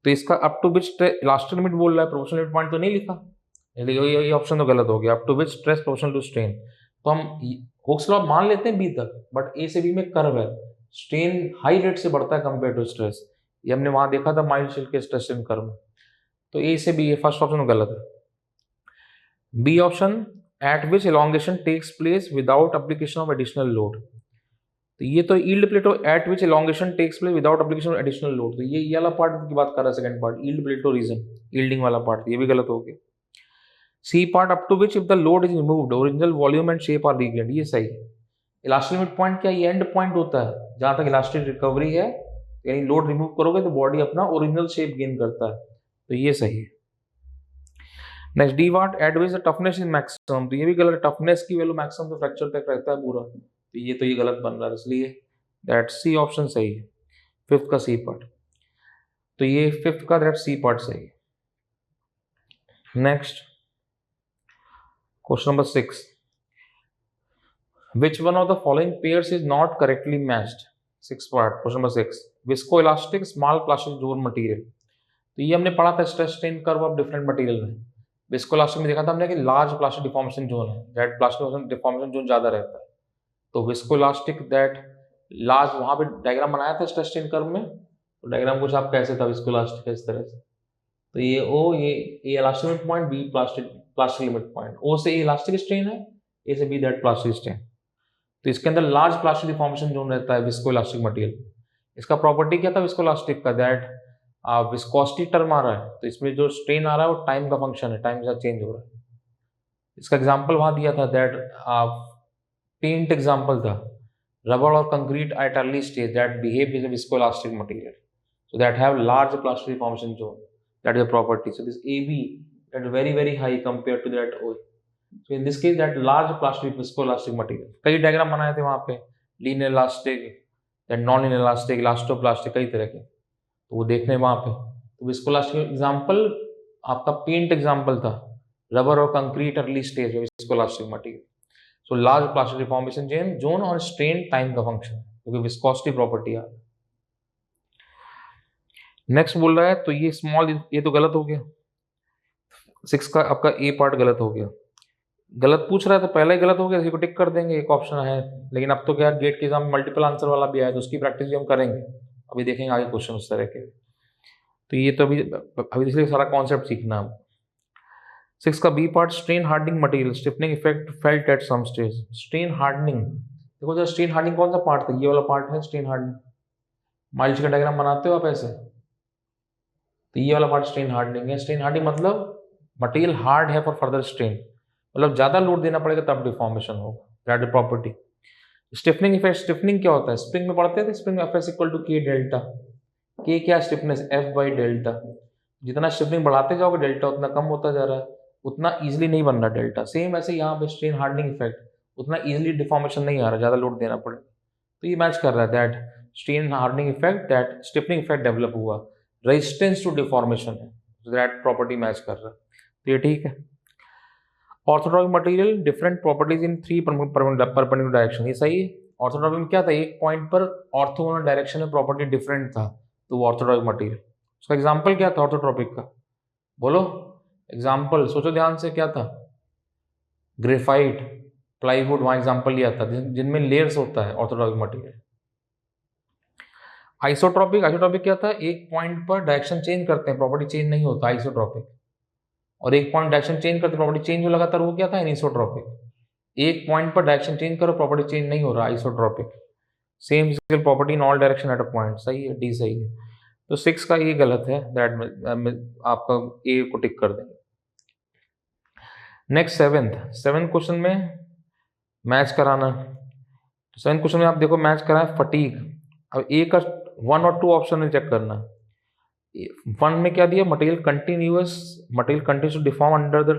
Speaker 1: तो इसका up to which elastic limit बोल रहा है, प्रोपोर्शनल लिमिट पॉइंट तो नहीं लिखा, ये ऑप्शन तो गलत हो गया। Up to which stress proportional to strain, तो हम हुक्स लॉ मान लेते हैं बी तक, बट ए से बी में कर्व है, स्ट्रेन हाई रेट से बढ़ता है कंपेयर टू स्ट्रेस, ये हमने वहां देखा था माइल्ड शिल के स्ट्रेस स्ट्रेन कर्व में। तो ए से बी, ये फर्स्ट ऑप्शन गलत है। B option, at which elongation takes place without application of additional load, तो ये तो yield plateau at which elongation takes place without application of additional load, तो ये वाला पार्ट की बात कर रहा है, second part yield plateau region, yielding वाला पार्ट, ये भी गलत हो गया। C part, up to which if the load is removed original volume and shape are regained, ये सही है। इलास्टिक लिमिट पॉइंट क्या? ये एंड पॉइंट होता है जहां तक इलास्टिक रिकवरी है, यानी लोड रिमूव करोगे तो बॉडी अपना ओरिजिनल शेप गेन करता है, तो ये सही है। Next, D what at which the toughness is maximum, तो ये भी गलत है, टफनेस की वैल्यू मैक्सिमम तो फ्रैक्चर तक रहता है पूरा, तो ये गलत बन रहा है, इसलिए दैट सी ऑप्शन सही है, फिफ्थ का सी पार्ट, तो ये फिफ्थ का दैट सी पार्ट सही है। Next question number 6, which one of the following pairs is not correctly matched? 6 part, question number 6, viscoelastic small plastic zone material, तो ये हमने पढ़ा था stress strain curve of different material में। Viscoelastic में देखा था हमने कि लार्ज प्लास्टिक डिफॉर्मेशन जोन है, दैट प्लास्टिक डिफॉर्मेशन जोन ज्यादा रहता है, तो विस्कोइलास्टिक दैट लार्ज, वहां पे डायग्राम बनाया था स्ट्रेस स्ट्रेन कर्व में, तो डायग्राम कुछ आप कैसे था विस्कोइलास्टिक इस तरह से, तो ये ओ, ये elastic limit point, B plastic limit point, O से इलास्टिक स्ट्रेन है, ए से बी दैट प्लास्टिक स्ट्रेन, तो इसके अंदर लार्ज प्लास्टिक डिफॉर्मेशन जोन रहता है विस्कोइलास्टिक मटेरियल। इसका प्रॉपर्टी क्या था विस्कोइलास्टिक का? दैट विस्कोसिटी टर्म आ रहा है, तो इसमें जो स्ट्रेन आ रहा है वो टाइम का फंक्शन है, टाइम के साथ चेंज हो रहा है। इसका एग्जांपल वहां दिया था, दैट पेंट एग्जांपल था, रबर और concrete at early stage that behave as a viscoelastic material, so that have large plastic deformation zone, that is a property, so this AB that very high compare to that OA, so in this case that large plastic viscoelastic material, कई diagram बनाए थे वहां पे, linear elastic, then non linear elastic, elastoplastic, कई तरह के, तो वो देखने वहां पे, तो विस्कोइलास्टिक एग्जांपल आपका पेंट एग्जांपल था, रबर और concrete early stage viscoelastic material, so large plastic deformation zone और स्ट्रेन टाइम का फंक्शन है, क्योंकि विस्कोसिटी प्रॉपर्टी आ। नेक्स्ट बोल रहा है, तो ये स्मॉल, ये तो गलत हो गया, 6 का आपका ए पार्ट गलत हो गया, गलत पूछ रहा है तो पहला ही गलत हो गया, इसी को टिक कर देंगे, एक ऑप्शन है, लेकिन अब तो क्या गेट के एग्जाम में मल्टीपल आंसर वाला भी आया, तो उसकी प्रैक्टिस भी हम करेंगे, अभी देखेंगे आगे क्वेश्चन उस तरह के, तो ये तो अभी इसलिए सारा कॉन्सेप्ट सीखना है। 6 का B part, strain hardening material stiffening effect felt at some stage, strain hardening, देखो जो स्ट्रेन हार्डनिंग कौन सा पार्ट था, ये वाला पार्ट है स्ट्रेन हार्डनिंग, माइल्ड का डायग्राम बनाते हो आप ऐसे, तो ये वाला पार्ट स्ट्रेन हार्डनिंग है। स्ट्रेन हार्डनिंग मतलब मटेरियल हार्ड है फॉर फर्दर स्ट्रेन, मतलब ज्यादा लोड देना पड़ेगा तब डिफॉर्मेशन होगा, that property. Stiffening effect, stiffening क्या होता है, स्प्रिंग में पढ़ते थे, स्प्रिंग में Fs equal to K delta, K क्या स्टिफनेस, F बाई डेल्टा, जितना स्टिफनिंग बढ़ाते जाओगे डेल्टा उतना कम होता जा रहा है, उतना इजीली नहीं बन रहा डेल्टा, सेम ऐसे यहाँ पे स्ट्रेन हार्डनिंग इफेक्ट, उतना इजीली डिफॉर्मेशन नहीं आ रहा, ज्यादा लोड देना पड़ेगा, तो ये मैच कर रहा है, that strain hardening effect, that stiffening effect develop हुआ, रेजिस्टेंस टू डिफॉर्मेशन है, दैट प्रॉपर्टी मैच कर रहा है, तो ये ठीक है। ऑर्थोट्रॉपिक मटेरियल डिफरेंट प्रॉपर्टीज इन 3 परपेंडिकुलर डायरेक्शन, ये सही है। ऑर्थोट्रॉपिक में क्या था, एक पॉइंट पर ऑर्थोगोनल डायरेक्शन में प्रॉपर्टी डिफरेंट था, तो वो ऑर्थोट्रॉपिक मटेरियल, उसका एग्जांपल क्या था ऑर्थोट्रॉपिक का, बोलो एग्जांपल, सोचो ध्यान से, क्या था, ग्रेफाइट, प्लाईवुड, वहां एग्जांपल लिया था, जिनमें लेयर्स होता है ऑर्थोट्रॉपिक मटेरियल। आइसोट्रॉपिक, आइसोट्रॉपिक क्या था, एक पॉइंट पर डायरेक्शन चेंज करते हैं, प्रॉपर्टी चेंज नहीं होता आइसोट्रॉपिक। और एक पॉइंट डायरेक्शन चेंज करते प्रॉपर्टी चेंज हो लगातार, वो क्या था, एनिसोट्रॉपिक। एक पॉइंट पर डायरेक्शन चेंज करो प्रॉपर्टी चेंज नहीं हो रहा, isotropic. Same physical property in all direction at a point, सही है, डी सही है। तो 6 का ये गलत है, दैट आपका ए को टिक कर देंगे। नेक्स्ट सेवेंथ क्वेश्चन में मैच कराना। सेवेंथ क्वेश्चन में आप देखो मैच कराए फटीग। अब ए का 1 और 2 ऑप्शन में चेक करना। 1 में क्या दिया, material continuous to deform under the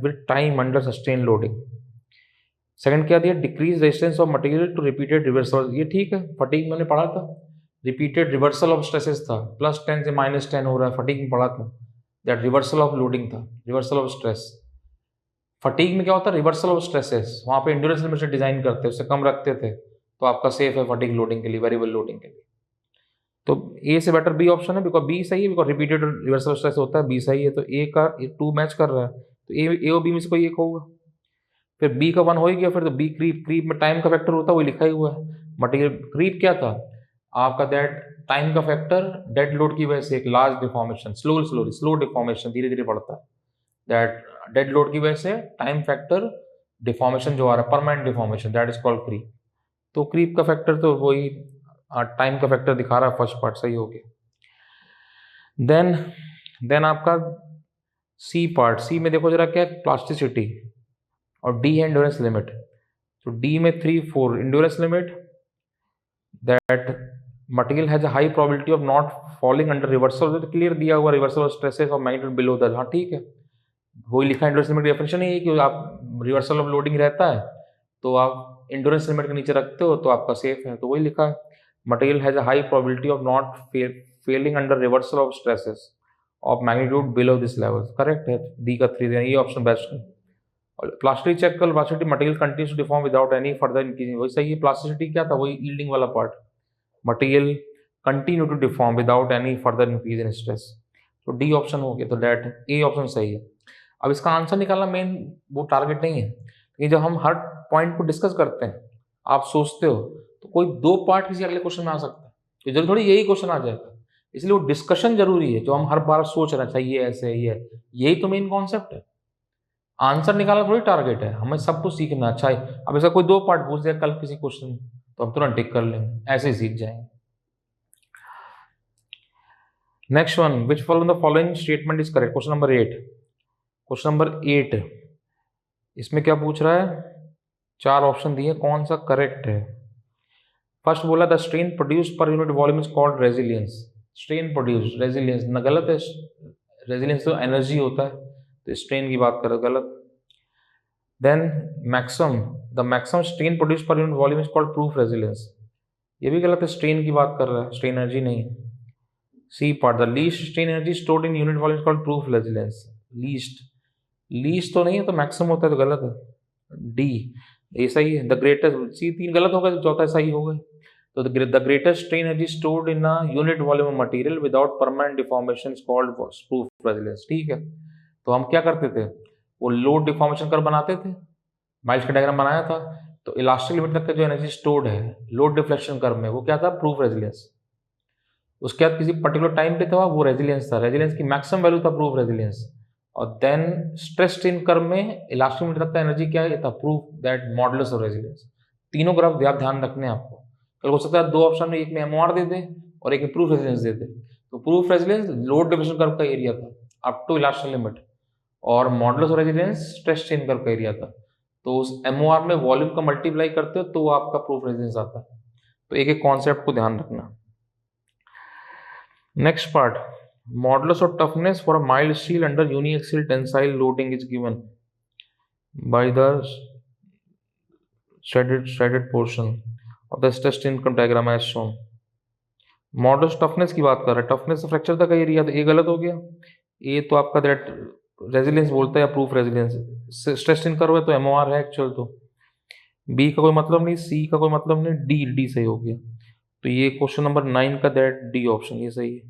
Speaker 1: with time under sustain loading. Second क्या दिया, decrease resistance of material to repeated reversal. ये ठीक है, फटीग मैंने पढ़ा था, रिपीटेड रिवर्सल ऑफ स्ट्रेसेस था, +10 से -10 हो रहा है, फटीग में पढ़ा था, दैट रिवर्सल ऑफ लोडिंग था, रिवर्सल ऑफ स्ट्रेस। फटीग में क्या होता है, रिवर्सल ऑफ स्ट्रेसेस, वहाँ पे एंड्योरेंस लिमिट से डिजाइन करते, उससे कम रखते थे, तो आपका सेफ है फटीग लोडिंग के लिए, वेरिएबल लोडिंग के लिए। तो ए से बेटर बी ऑप्शन है, बिकॉज बी सही है, बिकॉज रिपीटेड रिवर्सल स्ट्रेस होता है, बी सही है। तो ए का 2 मैच कर रहा है, तो ए और बी में से कोई एक होगा। फिर बी का 1 हो ही गया, फिर तो बी क्रीप में टाइम का फैक्टर होता है, वो लिखा ही हुआ है। मटेरियल क्रीप क्या था आपका, दैट टाइम का फैक्टर डेड लोड की वजह से एक लार्ज डिफॉर्मेशन, स्लो डिफॉर्मेशन, धीरे धीरे बढ़ता है, दैट डेड लोड की वजह से टाइम फैक्टर डिफॉर्मेशन जो आ रहा है, permanent deformation, that is called creep. तो क्रीप का फैक्टर तो वही टाइम का फैक्टर दिखा रहा है, फर्स्ट पार्ट सही हो गया। देन आपका सी पार्ट, सी में देखो जरा क्या है, प्लास्टिसिटी, और डी है एंड्योरेंस लिमिट। तो डी में 3, 4 endurance limit, that material has a high probability of not falling under reversal, clear दिया हुआ, reversal of stresses of magnitude below the, हाँ ठीक है, वही लिखा है। एंड्योरेंस लिमिट डेफिनेशन है कि आप रिवर्सल ऑफ लोडिंग रहता है तो आप एंड्योरेंस लिमिट के नीचे रखते हो तो आपका सेफ है, तो वही लिखा है। Material has a high probability of not failing under reversal of stresses of magnitude below this level, correct है, डी का 3 देना, ये ऑप्शन बेस्ट है। और प्लास्टिसिटी चेक कर, plasticity material continuous to deform without any further increasing, वही सही है। प्लास्टिसिटी क्या था, वही यील्डिंग वाला part, material continue to deform without any further increase in stress, तो डी ऑप्शन हो गया, तो दैट ए ऑप्शन सही है। अब इसका आंसर निकालना मेन वो टारगेट नहीं है, लेकिन जब हम हर पॉइंट को डिस्कस करते हैं, आप सोचते हो तो कोई 2 पार्ट किसी अगले क्वेश्चन में आ सकता है, तो जरूर थोड़ी यही क्वेश्चन आ जाएगा, इसलिए वो डिस्कशन जरूरी है, जो हम हर बार सोच रहे हैं, ये ऐसे ये है, यही तो मेन कॉन्सेप्ट है। आंसर निकालना थोड़ी टारगेट है, हमें सब कुछ सीखना। अच्छा है, अब ऐसा कोई 2 पार्ट पूछ दिया कल किसी क्वेश्चन तो हम तुरंत टिक कर लेंगे, ऐसे ही सीख जाएंगे। Next one, which following statement is correct, question number 8। Question number 8 इसमें क्या पूछ रहा है, 4 ऑप्शन दिए, कौन सा करेक्ट है। फर्स्ट बोला the strain produce per unit volume is called resilience, strain produce resilience ना, गलत है, रेजिलियंस तो एनर्जी होता है, तो स्ट्रेन की बात करो, गलत। Then the maximum strain produce per unit volume is called proof resilience, ये भी गलत है, स्ट्रेन की बात कर रहा है, स्ट्रेन एनर्जी नहीं है। C part, the least strain energy stored in unit volume is called proof resilience, least तो नहीं है, तो मैक्सिमम होता है, तो गलत है। डी ये सही है, द ग्रेटेस्ट, सी 3 गलत होगा, तो चौथा सही होगा। तो the greatest strain energy stored in a unit volume of material without permanent deformation is called proof resilience, ठीक है। तो हम क्या करते थे, वो लोड डिफॉर्मेशन कर्व बनाते थे, माइल्स का डायग्राम बनाया था, तो इलास्टिक लिमिट तक का जो एनर्जी स्टोर्ड है लोड डिफ्लेक्शन कर्व में, वो क्या था, प्रूफ रेजिलियंस। उसके बाद किसी पर्टिकुलर टाइम पे था, वो रेजिलियंस था, रेजिलियंस की मैक्सिमम वैल्यू था प्रूफ रेजिलियंस। और देन स्ट्रेस स्ट्रेन कर्व में इलास्टिक लिमिट तक का एनर्जी क्या है, था proof that modulus of resilience. तीनों ग्राफ आप ध्यान रखने हैं आपको, कल हो सकता है 2 ऑप्शन में, एक में एमओआर दे दे और एक में प्रूफ रेजिलियंस दे दे। तो proof resilience load deflection curve का एरिया था अप टू इलास्टिक लिमिट, और modulus of resilience stress strain curve का एरिया था। तो उस एमओआर में वॉल्यूम का मल्टीप्लाई करते हो तो आपका प्रूफ रेजिलियंस आता है। तो एक एक कॉन्सेप्ट को ध्यान रखना। Next part, modulus of toughness for a mild steel under uniaxial tensile loading is given by the shredded portion of the stress strain diagram as shown। Modulus toughness की बात कर रहा है, टफनेस फ्रैक्चर तक का एरिया, तो ए गलत हो गया। ए तो आपका दैट रेजिलियंस बोलता है, proof resilience, stress strain curve है तो एमओआर है एक्चुअल। तो बी का कोई मतलब नहीं, सी का कोई मतलब नहीं, डी सही हो गया। तो ये क्वेश्चन नंबर 9 का दैट डी ऑप्शन ये सही है,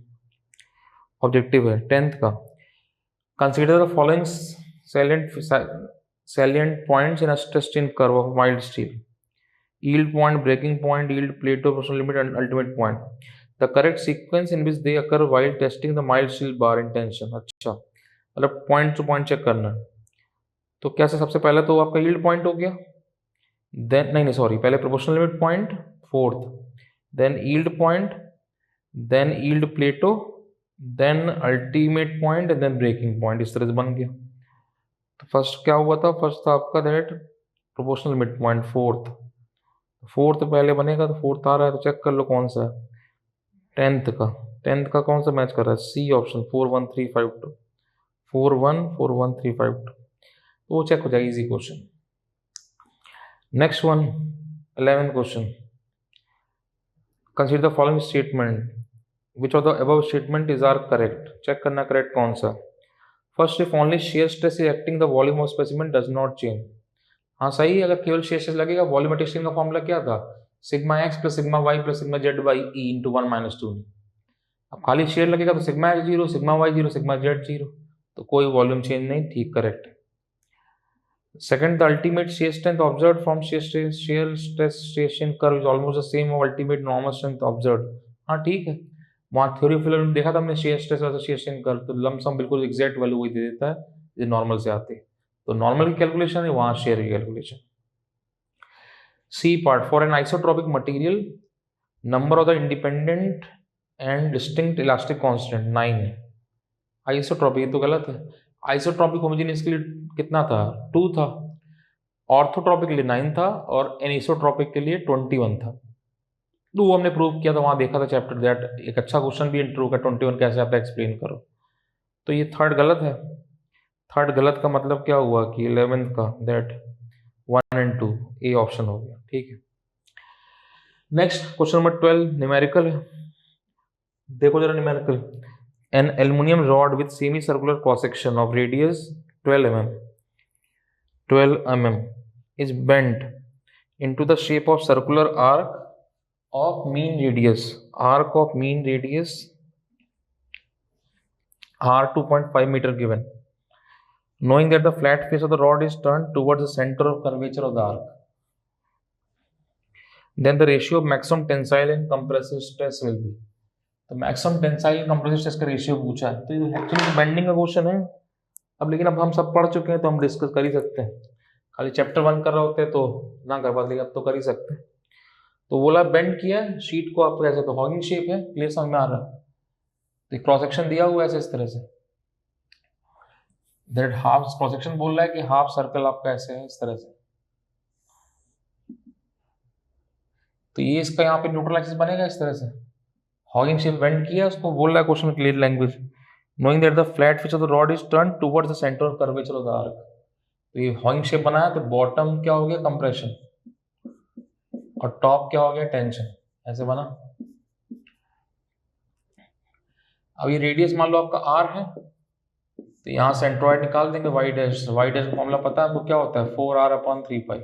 Speaker 1: ऑब्जेक्टिव है। 10th का, consider the following salient points in a stress strain curve of mild steel: yield point, breaking point, yield plateau, pressure limit, and ultimate point. The correct sequence in which they occur while testing the mild steel bar in tension. अच्छा, मतलब point two point check करना है। तो कैसे, सबसे पहले तो आपका यील्ड पॉइंट हो गया, देन नहीं सॉरी, पहले proportional limit point fourth, then yield point, then yield plateau, then ultimate point, then breaking point, इस तरह से बन गया। तो फर्स्ट क्या हुआ था, फर्स्ट था आपका that proportional mid point fourth, fourth पहले बनेगा, तो फोर्थ आ रहा है तो चेक कर लो कौन सा है, टेंथ का कौन सा मैच कर रहा है, सी ऑप्शन 41352, 414135, तो वो चेक हो जाएगा, easy question. Next one 11th question, consider the following statement, which of the above statement is are correct, check करना करेक्ट कौन सा। First, if only shear stress is acting the volume of specimen does not change, हाँ सही है, अगर केवल shear stress लगेगा, volumetric strain का फॉर्मूला क्या था, sigma x plus sigma y plus sigma z by E into 1-2। अब खाली शेयर लगेगा तो sigma x 0, sigma y 0, sigma z 0, तो कोई वॉल्यूम चेंज नहीं, ठीक correct. Second, the ultimate shear strength observed from shear stress station curve is almost the same of ultimate normal strength observed, हाँ ठीक है, वहाँ थ्योरी ऑफ फेलियर में देखा था हमने shear stress versus shear strain curve, तो लमसम बिल्कुल एग्जैक्ट वैल्यू वही दे देता है जो नॉर्मल से आते हैं, तो नॉर्मल की कैलकुलेशन है, वहाँ शेयर की calculation. C part, for an isotropic material number of the independent and distinct elastic constant 9, isotropic तो गलत है, आइसोट्रोपिक होमोजेनियस के लिए कितना था, 2 था, ऑर्थोट्रोपिक के लिए 9 था, और एनिसोट्रोपिक के लिए 21 था, तो वो हमने प्रूव किया था, वहाँ देखा था चैप्टर दैट, एक अच्छा क्वेश्चन भी इंटरव्यू का 21 कैसे आप एक्सप्लेन करो, तो ये थर्ड गलत है। थर्ड गलत का मतलब क्या हुआ कि 11th का दैट 1 and 2 ए ऑप्शन हो गया, ठीक है। नेक्स्ट क्वेश्चन नंबर 12 न्यूमेरिकल है, देखो जरा numerical, an aluminium rod with semi circular cross section of radius 12 mm is bent into the shape of circular arc of mean radius r 2.5 meter given, knowing that the flat face of the rod is turned towards the center of curvature of the arc, then the ratio of maximum tensile and compressive stress will be, तो maximum tensile compressive stress का ratio पूछा है, तो ये actually bending का question है अब, लेकिन अब हम सब पढ़ चुके हैं तो हम डिस्कस कर ही सकते हैं, खाली चैप्टर 1 कर रहे होते हैं तो ना कर पाते, लेकिन अब तो कर ही सकते हैं। तो बोला बेंड किया शीट को, आपको कैसे, तो हॉगिंग शेप है, क्लियर समझ में आ रहा है, तो क्रॉस सेक्शन दिया हुआ है ऐसे इस तरह से, दैट हाफ क्रॉस सेक्शन बोल रहा है कि हाफ सर्कल आपका ऐसे है इस तरह से, तो ये इसका यहाँ पे न्यूट्रल एक्सिस बनेगा इस तरह से, हॉगिंग शेप बेंड किया, उसको बोल रहा है क्वेश्चन में clear language, knowing that the flat face of the rod is turn towards the centre of curvature of the arc, तो ये हॉगिंग शेप बनाया, तो बॉटम क्या हो गया कंप्रेशन, और टॉप क्या हो गया टेंशन, ऐसे बना। अब ये रेडियस मान लो आपका r है, तो यहाँ सेंट्रोइड निकाल देंगे, y डैश का फॉर्मूला पता है आपको क्या होता है, 4r/3π,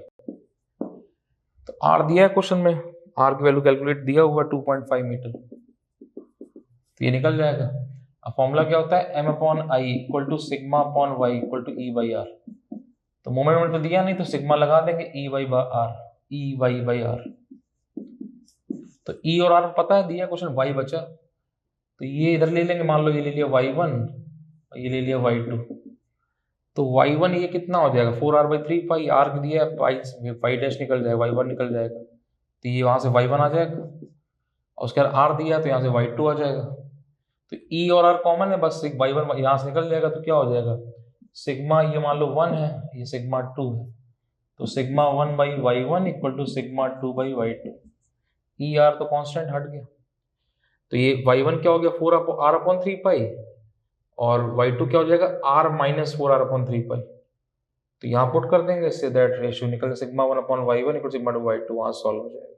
Speaker 1: तो r दिया है क्वेश्चन में, r की वैल्यू कैलकुलेट दिया हुआ 2.5 मीटर, तो ये निकल जाएगा। अब फॉर्मूला क्या होता है, m/i equal to sigma upon y equal to e/r, तो मोमेंट तो दिया नहीं, तो सिग्मा लगा देंगे e/r, तो e और r पता है दिया क्वेश्चन, y बचा, तो ये इधर ले लेंगे, मान लो ये ले लिया y1 और ये ले लिया y2, तो y1 ये कितना हो जाएगा 4r/3π, r दिया है पाई डैश निकल जाएगा, y1 निकल जाएगा, तो ये वहां से y1 आ जाएगा, और उसके बाद r दिया तो यहाँ से y2 आ जाएगा, तो e और r कॉमन है, बस y1 यहाँ से निकल जाएगा, तो क्या हो जाएगा, सिग्मा ये मान लो 1 है, ये सिग्मा 2 है, तो sigma 1/y1 equal to sigma 2/y2, e r तो कांस्टेंट हट गया, तो ये y1 क्या हो गया 4r/3π, और y2 क्या हो जाएगा r माइनस 4r/3π, तो यहाँ पुट कर देंगे, इससे दैट रेशियो निकल sigma 1/y1 equal sigma 2/y2, वहाँ सॉल्व हो जाएगा,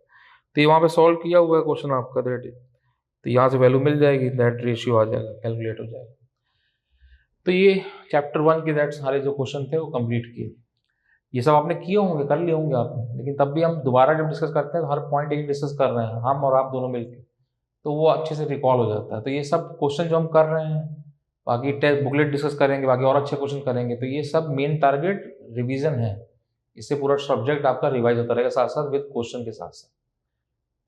Speaker 1: तो ये वहाँ पे सॉल्व किया हुआ है क्वेश्चन आपका दैट, तो यहाँ से वैल्यू मिल जाएगी, दैट रेशियो आ जाएगा, कैलकुलेट हो जाएगा। तो ये चैप्टर 1 के दैट सारे जो क्वेश्चन थे वो कंप्लीट किए, ये सब आपने किए होंगे, कर लिए होंगे आपने, लेकिन तब भी हम दोबारा जब डिस्कस करते हैं तो हर पॉइंट एक डिस्कस कर रहे हैं हम और आप दोनों मिलकर, तो वो अच्छे से रिकॉल हो जाता है। तो ये सब क्वेश्चन जो हम कर रहे हैं, बाकी टेस्ट बुकलेट डिस्कस करेंगे, बाकी और अच्छे क्वेश्चन करेंगे, तो ये सब मेन टारगेट रिवीजन है, इससे पूरा सब्जेक्ट आपका रिवाइज होता रहेगा साथ साथ विद क्वेश्चन के साथ साथ।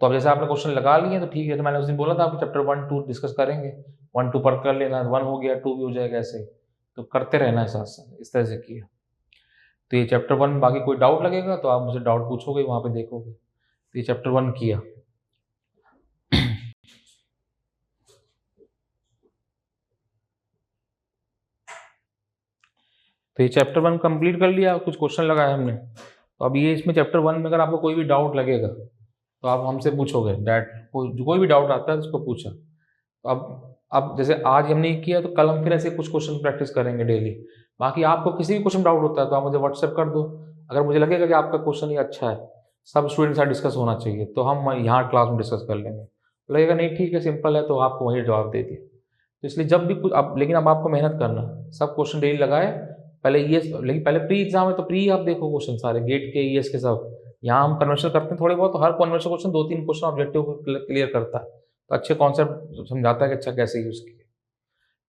Speaker 1: तो अब जैसे आपने क्वेश्चन लगा लिए तो ठीक है, तो मैंने उस दिन बोला था आपको चैप्टर 1-2 डिस्कस करेंगे, 1-2 पर कर लेना, 1 हो गया 2 भी हो जाएगा, ऐसे तो करते रहना है साथ साथ, इस तरह से किया। तो ये चैप्टर 1, बाकी कोई डाउट लगेगा तो आप मुझे डाउट पूछोगे, वहाँ पे देखोगे। तो ये चैप्टर 1 किया। तो ये चैप्टर 1 कंप्लीट कर लिया, कुछ क्वेश्चन लगाए हमने। तो अब ये इसमें चैप्टर 1 में अगर आपको कोई भी डाउट लगेगा तो आप हमसे पूछोगे, डैट कोई भी डाउट आता है उसको पूछा। तो अब जैसे आज हमने ये किया, तो कल हम फिर ऐसे कुछ क्वेश्चन प्रैक्टिस करेंगे डेली। बाकी आपको किसी भी क्वेश्चन डाउट होता है तो आप मुझे व्हाट्सएप कर दो। अगर मुझे लगेगा कि आपका क्वेश्चन ये अच्छा है, सब स्टूडेंट के साथ डिस्कस होना चाहिए, तो हम यहाँ क्लास में डिस्कस कर लेंगे। लगेगा नहीं ठीक है, सिंपल है, तो आपको वही जवाब दे दिए। तो इसलिए जब भी कुछ अब, लेकिन अब आपको मेहनत करना, सब क्वेश्चन डेली लगाए। पहले ईएस, लेकिन पहले प्री एग्जाम है तो प्री आप देखो क्वेश्चन सारे गेट के, ईएस के सब। यहाँ हम कन्वर्शन करते हैं थोड़े बहुत, तो हर कन्वर्शन क्वेश्चन 2-3 क्वेश्चन ऑब्जेक्टिव को क्लियर करता है, तो अच्छे कॉन्सेप्ट समझाता है कि अच्छा कैसे यूज किए।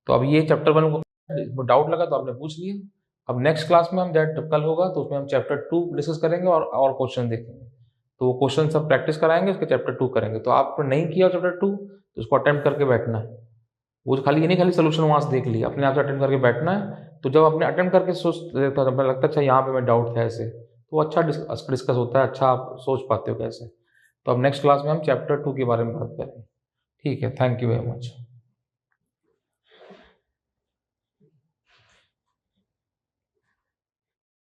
Speaker 1: तो अब ये चैप्टर 1 को डाउट लगा तो आपने पूछ लिया। अब नेक्स्ट क्लास में हम जब कल होगा तो उसमें हम चैप्टर 2 डिस्कस करेंगे और क्वेश्चन देखेंगे। तो वो क्वेश्चन सब प्रैक्टिस कराएंगे, उसके चैप्टर 2 करेंगे। तो आपने नहीं किया चैप्टर 2 तो उसको अटेम्प्ट करके बैठना है। वो खाली ये नहीं खाली सोल्यूशन वहाँ से देख लिया, अपने आप से अटेम्प्ट करके बैठना है। तो जब अपने अटेम्प्ट करके सोच लगता है अच्छा यहाँ पे मैं डाउट था ऐसे, तो वो अच्छा डिस्कस होता है, अच्छा आप सोच पाते हो कैसे। तो अब नेक्स्ट क्लास में हम चैप्टर 2 के बारे में बात करेंगे। ठीक है, थैंक यू वेरी मच।